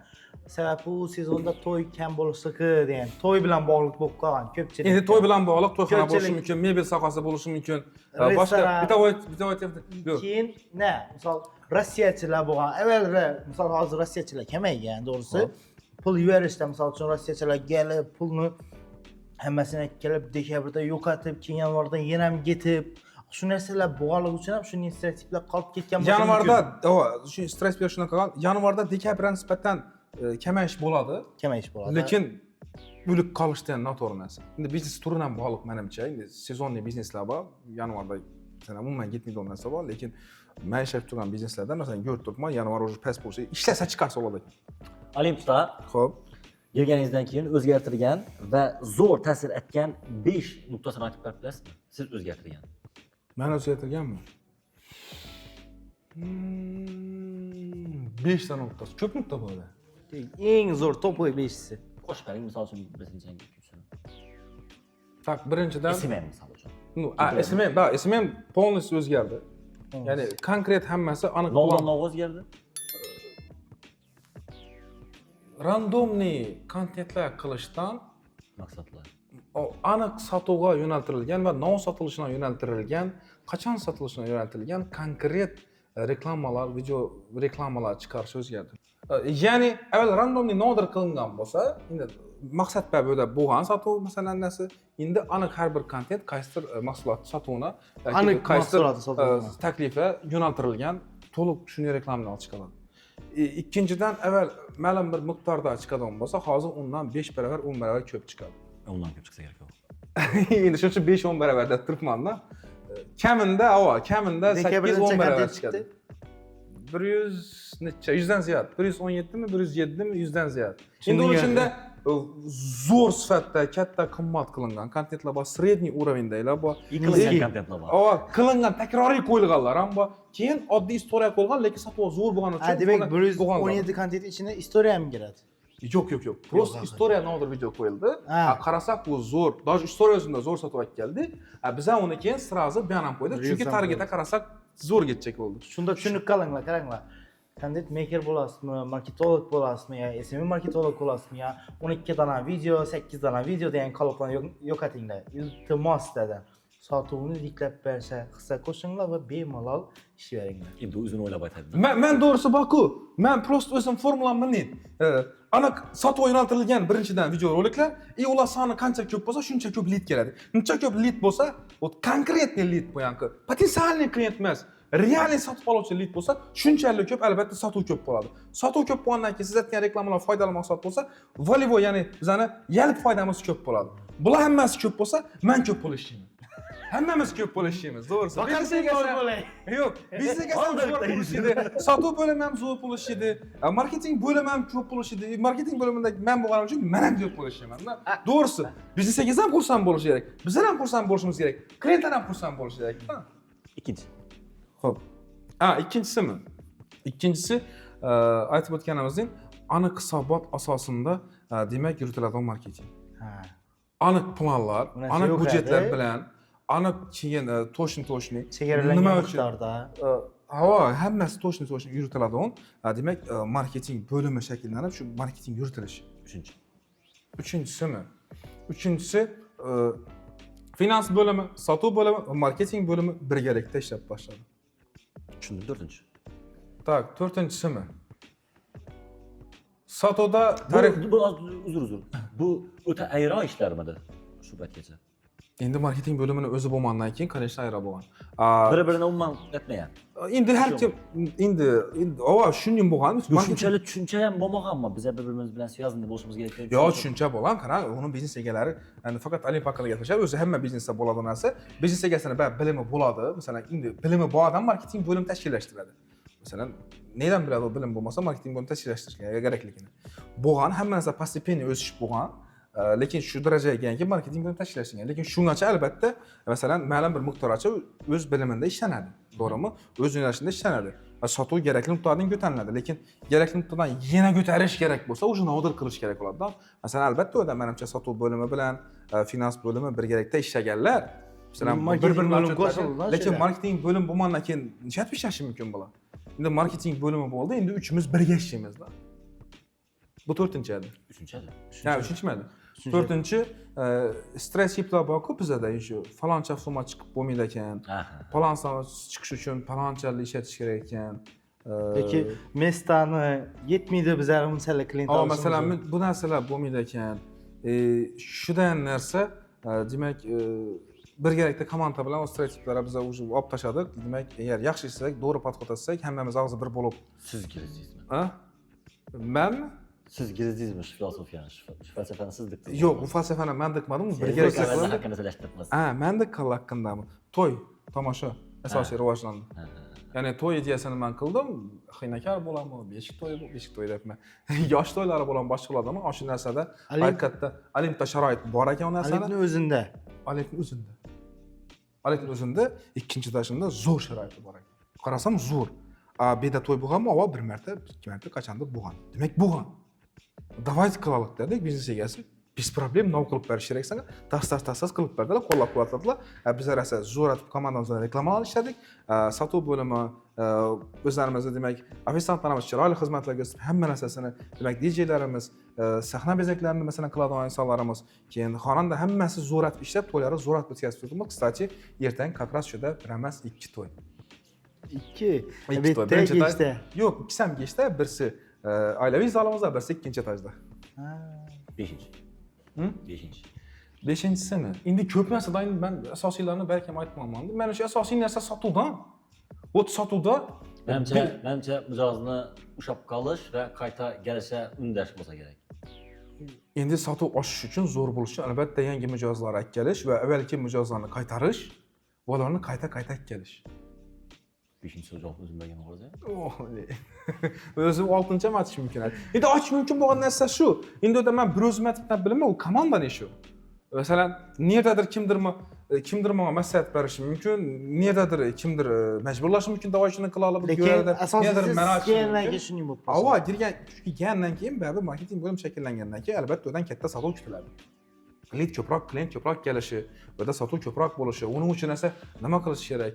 Sababi u sezonda to'y kam bo'lishi-ki degan, to'y bilan bog'liq bo'lib qolgan ko'pchilik. Endi to'y bilan bog'liq to'yxona bo'lishi mumkin, mebel sohasi bo'lishi mumkin. Boshqa keyin misol Rossiyachilar bo'lgan. Avvalda misol hozir Rossiyachilar kamaygan, to'g'risi. Pul yuborishda misol uchun Rossiyachilar kelib, pulni hammasini kelib dekabrda yo'qotib, keyin yanvarda yana ham ketib, shu narsalar bo'lganligi uchun ham shunday stereotiplar qolib ketgan bo'lsa yanvarda, shu stereotiplar shunaqa qolgan. Yanvarda dekabrga nisbatan kamayish bo'ladi. Lekin o'lik qolishda ham noto'g'ri narsa. Endi biznes turidan ham bog'liq menimcha. Endi sezonniy bizneslar bor. Yanvarda umuman ketmaydigan narsa bor, lekin men ishlab turgan bizneslarda masalan ko'rib turibman, yanvar уже past bo'lsa, ishlasa chiqarsa bo'ladi ekan. Olimpisda Xo'p. Kelganingizdan keyin o'zgartirgan va zo'r ta'sir etgan 5 nuqtasini aytib berib bilasizmi? Siz o'zgartirgan. Men o'zgartirganman. 5 ta nuqtasi. Ko'p nuqta bo'ldi. Eng zo'r topoy 5si. Qo'shib bering, misol uchun birinchidan kimsini. Tak, birinchidan SMM misol uchun. SMM полностью o'zgardi. Ya'ni konkret hammasi aniq Londonda o'zgardi. Randomniy kontentlar qilishdan Maqsadlar. aniq sotuvga yo'naltirilgan va non sotilishiga yo'naltirilgan, qachon sotilishiga yo'naltirilgan konkret reklamalar, video reklamalar chiqarish o'zgardi. Ya'ni avval randomniy nodir qilingan bo'lsa, endi maqsad babida bo'lgan sotuv masalan narsa, endi aniq har bir kontent qaysidir mahsulot sotuvini aniq qaysidir mahsulot taklifi yo'naltirilgan to'liq shunday reklamalar chiqadi. Ikkinchidan avval ma'lum bir miqdorda chiqadigan bo'lsa, hozir undan 5 baravar, 10 baravar ko'p chiqadi. Undan ko'p chiqsa kerak yo'q. Endi shuncha 5-10 baravar deb turibman-da. Kamida 8-10 baravar chiqadi. 100 necha? 100 dan ziyod. 117 mi, 107 mi, 100 dan ziyod. Endi uning ichida zo'r sifatda, katta qimmat qilingan kontentlar bor, sredniy уровеньdagilar bor. Qilingan kontentlar bor. Qilingan takroriy qo'yilganlar ham bor. Keyin oddiy istoriya qo'yilgan, lekin sotuv zo'r bo'lgani uchun. Demak, 117 kontent ichida istoriya ham kiradi. Yo'q. Просто istoriya nodir video qo'yildi. Qarasak bu zo'r, даже istoriya o'zida zo'r sotib keldi. Biz ham uni keyin sразу bayon ham qo'ydik. Chunki targetga qarasak zo'r ketchak bo'ldi. Shunda tushunib qolinglar, qaranglar. Content maker bo'lasizmi, marketolog bo'lasizmi, yo SMM marketolog bo'lasizmi, yo 12 dona video, 8 dona video degan qalblarni yo'qotinglar. Iltimos dedi. Sotuvni diklab bersa, hissa qo'shinglar va bemalol ishlayveringlar. Endi o'zini o'ylab aytadi. Men to'g'risi borku, men просто o'zim formulamni bilmayman. Aniq sotuvga yo'naltirilgan birinchidan video roliklar, ular soni qancha ko'p bo'lsa, shuncha ko'p lead keladi. Necha ko'p lead bo'lsa, u konkretniy lead bo'yanki, potensialniy klient emas, realiy sotib oluvchi lead bo'lsa, shunchalik ko'p, albatta sotuv ko'p bo'ladi. Sotuv ko'p bo'lgandan keyin siz aytgan reklamalar foydali mahsulot bo'lsa, volevo, ya'ni bizani yalp foydamiz ko'p bo'ladi. Bular hammasi ko'p bo'lsa, men ko'p pul ishlayman. Hammamiz ko'p pul ishlaymiz, to'g'risi. Faqat sen boy bo'lay. Yo'q, biznes ham zo'r pul ishlaydi. Sotuv bo'limi ham zo'r pul ishlaydi. Marketing bo'limi ham ko'p pul ishlaydi. Marketing bo'limida men bo'lganim uchun men ham ko'p pul ishlayman. To'g'risi, biznesingiz ham xursand bo'lishi kerak. Bizlar ham xursand bo'lishimiz kerak. Klientlar ham xursand bo'lishi kerak. Ikkinchi. Xo'p. Ikkinchisimi? Ikkinchisi aytib o'tganimizdek, aniq hisobot asosida demak yuritiladigan marketing. Ha. Aniq planlar, aniq budjetlar bilan, aniq keyin to'shni chegaralangan miqdorda. Hammasi to'shni yuritiladigan, demak marketing bo'limi shakllanib, shu marketing yuritilishi. Uchinchisimi? Uchinchisi finans bo'limi, sotuv bo'limi, marketing bo'limi birgalikda ishlab boshladi. Tushundim. To'rtinchi. Tak, to'rtinchisimi? Sotuvda uzr. Bu o'ta ayron ishlarmidi shu paytgacha? Endi marketing bo'limini o'zi bo'lgandan keyin, конечно, ayro bo'lgan. Bir-birini umuman aytmagan. Endi har kim endi shunday bo'lgan. Tushuncha ham bo'lmaganmi? Biz bir-birimiz bilan связаны bo'lishimiz kerak. Yo'q, tushuncha bo'lgan. Qarang, uni biznes egalari, ya'ni faqat Olimp haqida gapirishadi. O'zi hamma biznesda bo'ladi narsa. Biznes egasini bilimi bo'ladi. Masalan, endi bilimi bor odam marketing bo'lim tashkillashtiradi. Masalan, neden biladi o bilim bo'lmasa marketing bo'limi tashkillashtirishga kerakligini. Bo'lgan, hamma narsa postepенно o'sish bo'lgan. Lekin shu darajaga kelganki marketing bo'limi tashkillashtirgan. Lekin shungacha albatta, masalan, ma'lum bir miqdorgacha o'z bilimida ishlanadi. To'g'rimi? O'z yo'nalishida ishlanadi. Va sotuv kerakli nuqtadan ko'tariladi. Lekin kerakli nuqtadan yana ko'tarish kerak bo'lsa, o'sha nodir qilish kerak bo'ladi. Masalan, albatta o'da menimcha sotuv bo'limi bilan finans bo'limi birgalikda ishlaganlar. Masalan, bir-birini qo'shiladi. Lekin marketing bo'lim bo'lgandan keyin nishat ishlashi mumkin bo'ladi. Endi marketing bo'limi bo'ldi, endi uchimiz birga ishlaymiz-da. Bu to'rtinchi edi. Uchinchi edi. Ha, uchinchimi edi? To'rtinchi stress yiplar bor-ku bizda, shu faloncha summa chiqib bo'lmaydi ekan. Falon summa chiqish uchun falonchani ishlatish kerak ekan. Yoki mestani yetmaydi bizlar unchalik klient olishimiz. Masalan, bu narsalar bo'lmaydi ekan. Shudan narsa, demak, birgalikda komanda bilan o'z strategiyalari biza уже olib tashladik. Demak, agar yaxshi ishlasak, to'g'ri podxod qilsak, hammamiz og'zi bir bo'lib. Siz girdingizmi? Ha? Menmi? Siz girdingizmi shu filosofiyani, shu falsafani siz dikdingiz? Yo'q, bu falsafani men dikmadim, birgalikda qildik. Haqida so'zlashtiribmiz. Men diqqat haqqindami? To'y, tomosha asosiy rivojlandi. Ya'ni to'y ideyasini men qildim. Xiynakar bo'ladimi, beshik to'y deyapman. Yosh to'ylari bilan boshqaladimi? O'sha narsada haqiqatda Olimpda sharoit bor ekan o narsani. Olimpning o'zida ikkinchi dashimda zo'r sharoiti bor ekan. Qarasam zo'r. Beda to'y bo'lganmi? Avval bir marta, ikki marta qachondir bo'lgan. Demak, bo'lgan. Давайте qilaylik dedik biznes egasi. Biz problem nov qilib berish kerak sanga. Tas qilib berdilar, qo'llab-quvvatladilar. Bizlar esa zo'r atib komandamizga reklamalar ishladik. Sotuv bo'limi o'zlarimizda demak, ofitsiantlarimiz chiroyli xizmatlar ko'rsatib, hamma narsasini, demak, DJlarimiz, sahna bezaklarini masalan qiladigan insonlarimiz, keyin xonanda hammasi zo'r atib ishlab, to'ylarni zo'r atib o'tkazib turdik. Kстати, ertaga как раз shuda bir emas, ikki to'y. Ikki to'y. Yo'q, ikkisi ham kechda, birisi oilaviy zolimizda, birisi ikkinchi etajda. Beshinchi. Beshinchi. Beshinchisimi? Endi ko'p narsadan men asosiylarni balki aytmayman. Mana shu asosiy narsa sotuvdan. Sotuvda menimcha mijozni ushlab qolish va qayta kelishga undash bo'lsa kerak. Endi sotuv oshish uchun zo'r bo'lishi albatta yangi mijozlar akkalish va avvalgi mijozlarni qaytarish va ularni qayta akkalish. Beshinchi javob o'zim bergan o'g'riz. O'zim 6-chi ham aytish mumkin. Endi ochish mumkin bo'lgan narsa shu. Endi o'da men bir o'zim aytib bilaman, u komandaning ishi. Masalan, nimadir kimdir menga maslahat berishi mumkin, nimadir kimdir majburlashi mumkin, davay shuni qila olib ko'radi. Asosiysi kelgandan shuning bo'lib qoladi. Avval kirgandan keyin baribir marketing bo'limi shakllangandan keyin albatta o'dan katta sotuv kutiladi. Klient ko'proq kelishi, o'da sotuv ko'proq bo'lishi, uning uchun esa nima qilish kerak?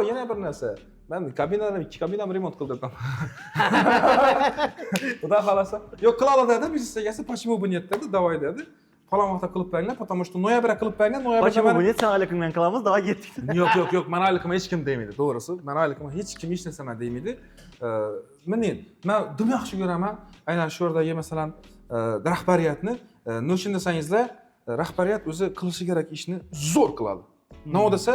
Yana bir narsa. Men ikki kabinamni remont qildirdim. Xudo xolasa. Yo'q, qila oladi, biznes egasi, почему бы нет dedi, davay dedi. Falan vaqtda qilib beringlar, потому что noyabrda qilib beringlar, noyabrda. Почему бы нет, sanalikumdan qilamiz, davay ketdik. Yo'q, manalikima hech kim demaydi, to'g'risi. Manalikima hech kim hech narsa demaydi. Men dim yaxshi ko'raman, aynan shu yerdagi masalan rahbariyatni, nechun desangizlar, rahbariyat o'zi qilishi kerak ishni zo'r qiladi. Nima desa,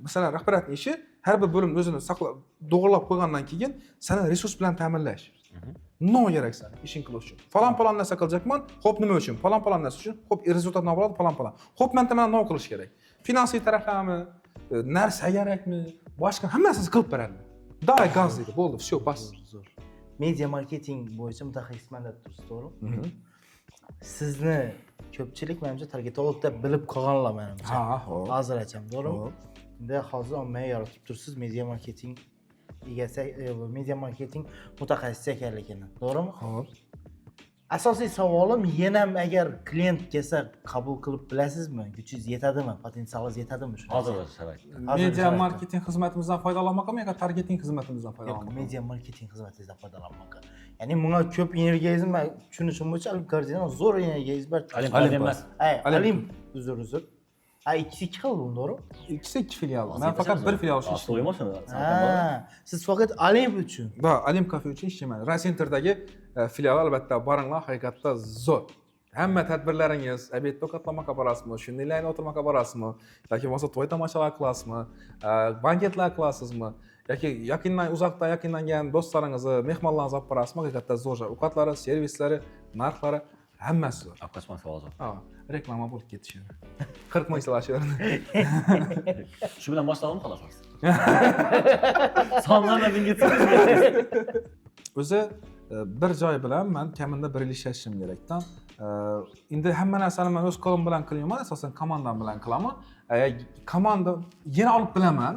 masalan, rahbariyatning ishi har bir bo'lim o'zini saqlab, to'g'rilab qo'ygandan keyin seni resurs bilan ta'minlash. Nima kerak sen ishing qilish uchun? Falon narsa qilajakman, xo'p nima uchun? Falon narsa uchun, xo'p rezultat nima bo'ladi? Falon. Xo'p, men nima qilish kerak? Finansiy taraflarmi, narsa kerakmi, boshqa hammasini qilib beradi. Davay gaz deydi, bo'ldi, всё, bas. Zo'r. Media marketing bo'yicha mutaxassisman deb tursiz, to'g'rimi? Sizni ko'pchilik menimcha targetolog deb bilib qolganlar menimcha. Ha, xo'p. Hozir aytam, to'g'rimi? Endi hozir ommaga yoritib tursiz media marketing egasi, media marketing mutaxassisi ekanligini, to'g'rimi? Xo'p. Asosiy savolim yana ham agar klient kelsa qabul qilib bilasizmi? Kuchingiz yetadimi? Potensialingiz yetadimi shu? Hozir sharoit. Media marketing xizmatimizdan foydalanmoqmi yoki targeting xizmatimizdan Yo'q, foydalanmoqmi? media marketing xizmatingizdan foydalanmoqqa. Ya'ni bunga ko'p energiyangizni men tushunishim bo'yicha Olimp Gardiyan zo'r energiyangiz bor. Olimp emas. Olimp, uzr. Ikki xil bu, to'g'ri? İkisi iki filial. Ben fakat bir filial Aslı işleyim. uyumasın. Siz faqat Olimp uchun. Da, Olimp kafe için işleyeyim. Raycenter'dagi filial albatta barınlar hakikaten zor. Hamma tadbirlaringiz, obed to'qatlamoqqa borasizmi, shundaylarni o'tirmoqqa borasizmi, yoki bo'lmasa to'y tomoshalar qilasizmi, banketlar qilasizmi, yoki yaqindan uzoqdan yaqinlangan do'stlaringizni, mehmonlarni olib borasizmi, hakikaten zo'r. Ovqatlari, servislari, narxlari hammasi zo'r. Abqasman hozir. Ha, reklama bo'lib ketishadi. 40 ming so'rashadi. Shu bilan boshlaymi xolos? Sonlamadan ketsin. O'zi bir joy bilan men kamida bir yil ishlashim kerakdan. Endi hamma narsani men o'z qo'lim bilan qilyapman, asosan komandam bilan qilaman. Komanda yana olib bilaman.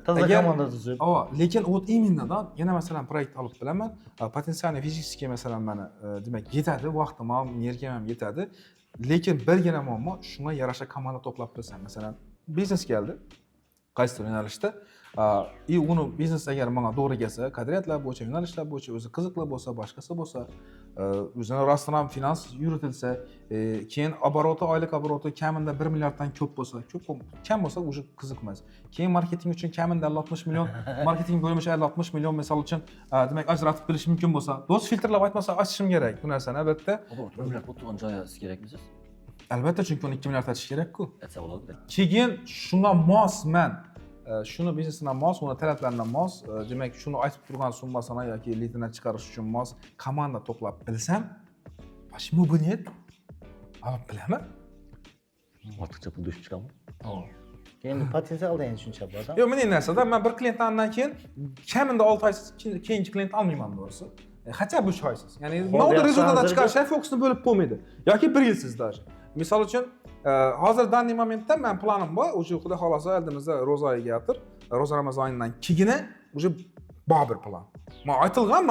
Toza komanda tuzib. Lekin вот именно yana masalan proyekt olib bilaman. Potensialni fizически masalan meni demak yetadi, vaqtim ham, energiyam ham yetadi. Lekin birgina muammo shunga yarasha komanda to'plab bilsam. Masalan, biznes keldi. Qaysidir yo'nalishda uni biznes agar menga to'g'ri kelsa, qadriyatlar bo'yicha, yo'nalishlar bo'yicha, o'zi qiziqli bo'lsa, boshqasi bo'lsa, o'zini rostdan finans yuritilsa, keyin oboroti, oylik oboroti kamida 1 milliarddan ko'p bo'lsa, kam bo'lsa, o'zi qiziqmas. Keyin marketing uchun kamida 60 million, marketing bo'limi 60 million misol uchun demak ajratib bilish mumkin bo'lsa, do'st filtrlab aytmasa ochishim kerak bu narsani albatta. O'ylab o'tirgan joyi kerakmisiz? Albatta, chunki uni 2 milliard achish kerak-ku. Aytsa bo'ladi. Keyin shunga mos men shuni biznesidan mos, uni talablaridan mos, demak shuni aytib turgan summasini yoki lidini chiqarish uchun mos komanda to'plab bilsam, почему бы нет? Olib bilaman. Ortiqcha pul düşüb chiqadimi? Endi potensial degan tushuncha bor. Yo'q, men narsada men bir klientdan keyin kamida 6 oy keyingi klient olmayman doğrusu. Хотя бы 3 oysiz. Ya'ni nima rezultatdan chiqarish fokusni bo'lib bo'lmaydi. Yoki 1 yilsiz даже. Misol uchun hozir danniy momentda men planim bor, o'sha xudo xolasa oldimizda Ro'za oyiga yotir. Ro'za Ramazon oyidan keyini o'sha bor bir plan. Men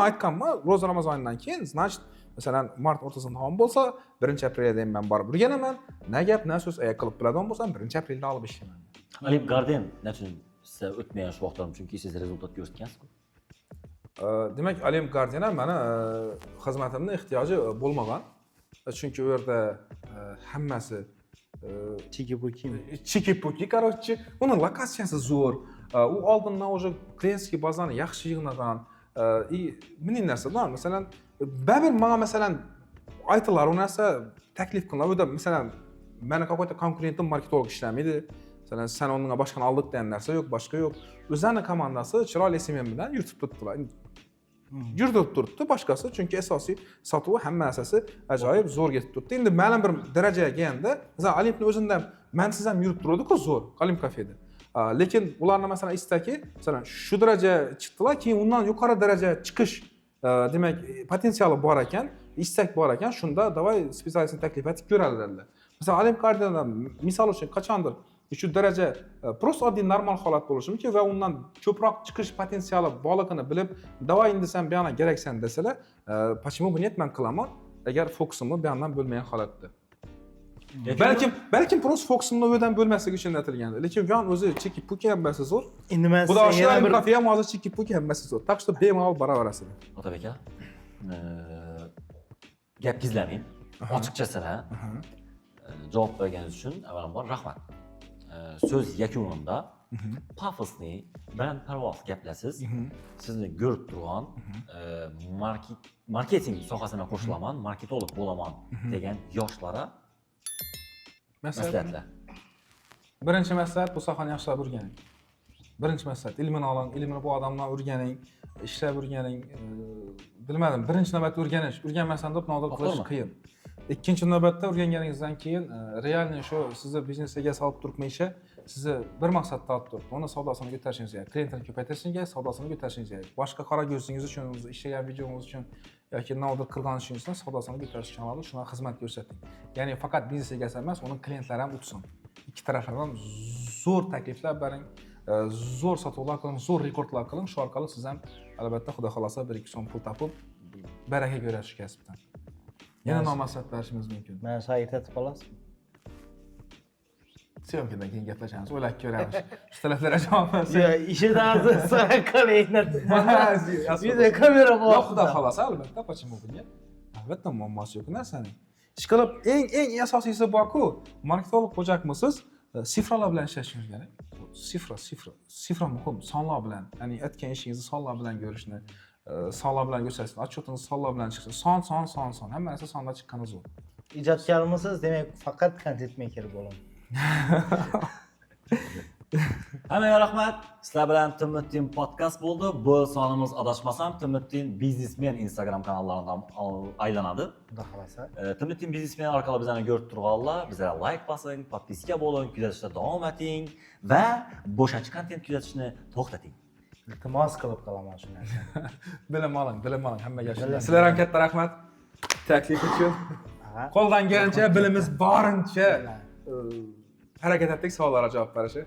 aytganman, Ro'za Ramazon oyidan keyin, значит, masalan, mart o'rtasida ham bo'lsa, 1-aprelda men borib o'rganaman. Na gap, na so'z qilib biladigan bo'lsam, 1-aprelda olib ishlayman. Olimp Garden nechun sizga o'tmagan shu vaqtlarim, chunki siz rezultat ko'rsatgansiz-ku. Demak, Olimp Garden meni xizmatimning ehtiyoji bo'lmagan. Chunki u yerda hammasi chiki-puki, короче, uni lokatsiyasi zo'r. U oldindan o'sha klientskiy bazani yaxshi yig'nagan. Meni narsadan, masalan, baribir menga masalan aytilar, u narsa taklif qilinadi. U yerda masalan, meni какой-то konkurentim marketolog ishlamaydi. Masalan, sen onunla boshqani oldik degan narsa yo'q, boshqa yo'q. O'zlarining komandasi chiroyli SMM bilan yurtib turibdilar. Yurtib turibdi, boshqasi chunki asosiy sotuv hamma narsasi ajoyib zo'r ketib turibdi. Endi ma'lum bir darajaga kelganda, masalan, Olimpni o'zindan mensiz ham yurib turadi-ku zo'r, Olimp kafeda. Lekin ularni masalan istaki, masalan, shu daraja chiqdilar, keyin undan yuqori daraja chiqish, demak, potensiali bor ekan, istak bor ekan, shunda davay spetsialistni taklif etib ko'radilar. Masalan, Olimp Garden'da misol uchun qachondir shu daraja prosta oddiy normal holat bo'lishi mumkin va undan ko'proq chiqish potensiali borligini bilib, davay endi sen bu yana keraksan desalar, почему бы нет men qilaman, agar fokusimni bu yandan bo'lmagan holatda. Balkim prosta fokusimni u yerdan bo'lmasligi uchun aytilgandi. Lekin bu yon o'zi chiki-puki hammasi zo'r. Endi men Xudo xohlasa bir kafe ham hozir chiki-puki hammasi zo'r. Tak что bemalol boraverasizlar. Otabek aka, gap gizlamayman. Ochiqchasini javob berganingiz uchun avvalambor rahmat. So'z yakunida pafosli, balandparvoz gaplasiz. Sizni ko'rib turgan marketing sohasina qo'shilaman, marketolog bo'laman degan yoshlara maslahatlar. Birinchi maslahat, bu sohani yaxshilab o'rganing. Birinchi maslahat, ilmini oling, ilmini bu odamdan o'rganing, ishlab o'rganing. Bilmadim, birinchi navbatda o'rganish, o'rganmasdan deb nodor qilish qiyin. Ikkinchi navbatda o'rganganingizdan keyin realni shu sizni biznesga solib turibmi ishi, sizi bir maqsadda olib turibdi. Uni savdosini ko'tarishingiz kerak. Klientlarni ko'paytirishingiz kerak, savdosini ko'tarishingiz kerak. Boshqa qara ko'zingiz uchun, ishlagan videongiz uchun yoki nimadir qilgan ishingiz uchun savdosini ko'tarish uchun olib, shunga xizmat ko'rsating. Ya'ni faqat biznes egasi emas, uning klientlari ham o'tsin. Ikki taraflardan zo'r takliflar bering, zo'r sotuvlar qiling, zo'r rekordlar qiling. Shu orqali siz ham albatta xudo xolasa 1-2 so'm pul topib, baraka ko'rasiz kasbdan. Yana nomaqsad berishimiz mumkin. Meni sayt etib olasizmi? Syomkadan keyin gaplashamiz, o'ylab ko'ramiz. Shu talablarga javob bersak. Yo, ishida so'rab qo'yinglar. Video kamera bor. Yo'q, xudo xolasa albatta, почему бы нет? Albatta muammosi yo'q narsaning. Ishqilib eng asosiysi bor-ku, marketolog xo'jakmisiz, sifralar bilan ishlashingiz kerak. Sifra muhim, sonlar bilan. Ya'ni aytgan ishingizni sonlar bilan ko'rishni, sonlar bilan ko'rsatishni, отчетingiz sonlar bilan chiqsin. Son. Hamma narsa sonda chiqqani zo'r. Ijodkormisiz, demak faqat content maker bo'ling. Hammaga rahmat. Sizlar bilan Timottin podcast bo'ldi. Bu sonimiz adashmasam Timottin Businessman Instagram kanallaridan aylanadi. Xudo xolasa. Timottin Businessman orqali bizlarni ko'rib turganlar, bizlarga like bosing, podpiska bo'ling, kuzatishda davom eting va bo'shachi kontent kuzatishni to'xtating. Iltimos qilib qolaman shu narsani. Bilim oling hammaga shunday. Sizlarga ham katta rahmat taklif uchun. Qo'ldan kelgancha bilimiz borincha harakat etdik, savollarga javob berishga.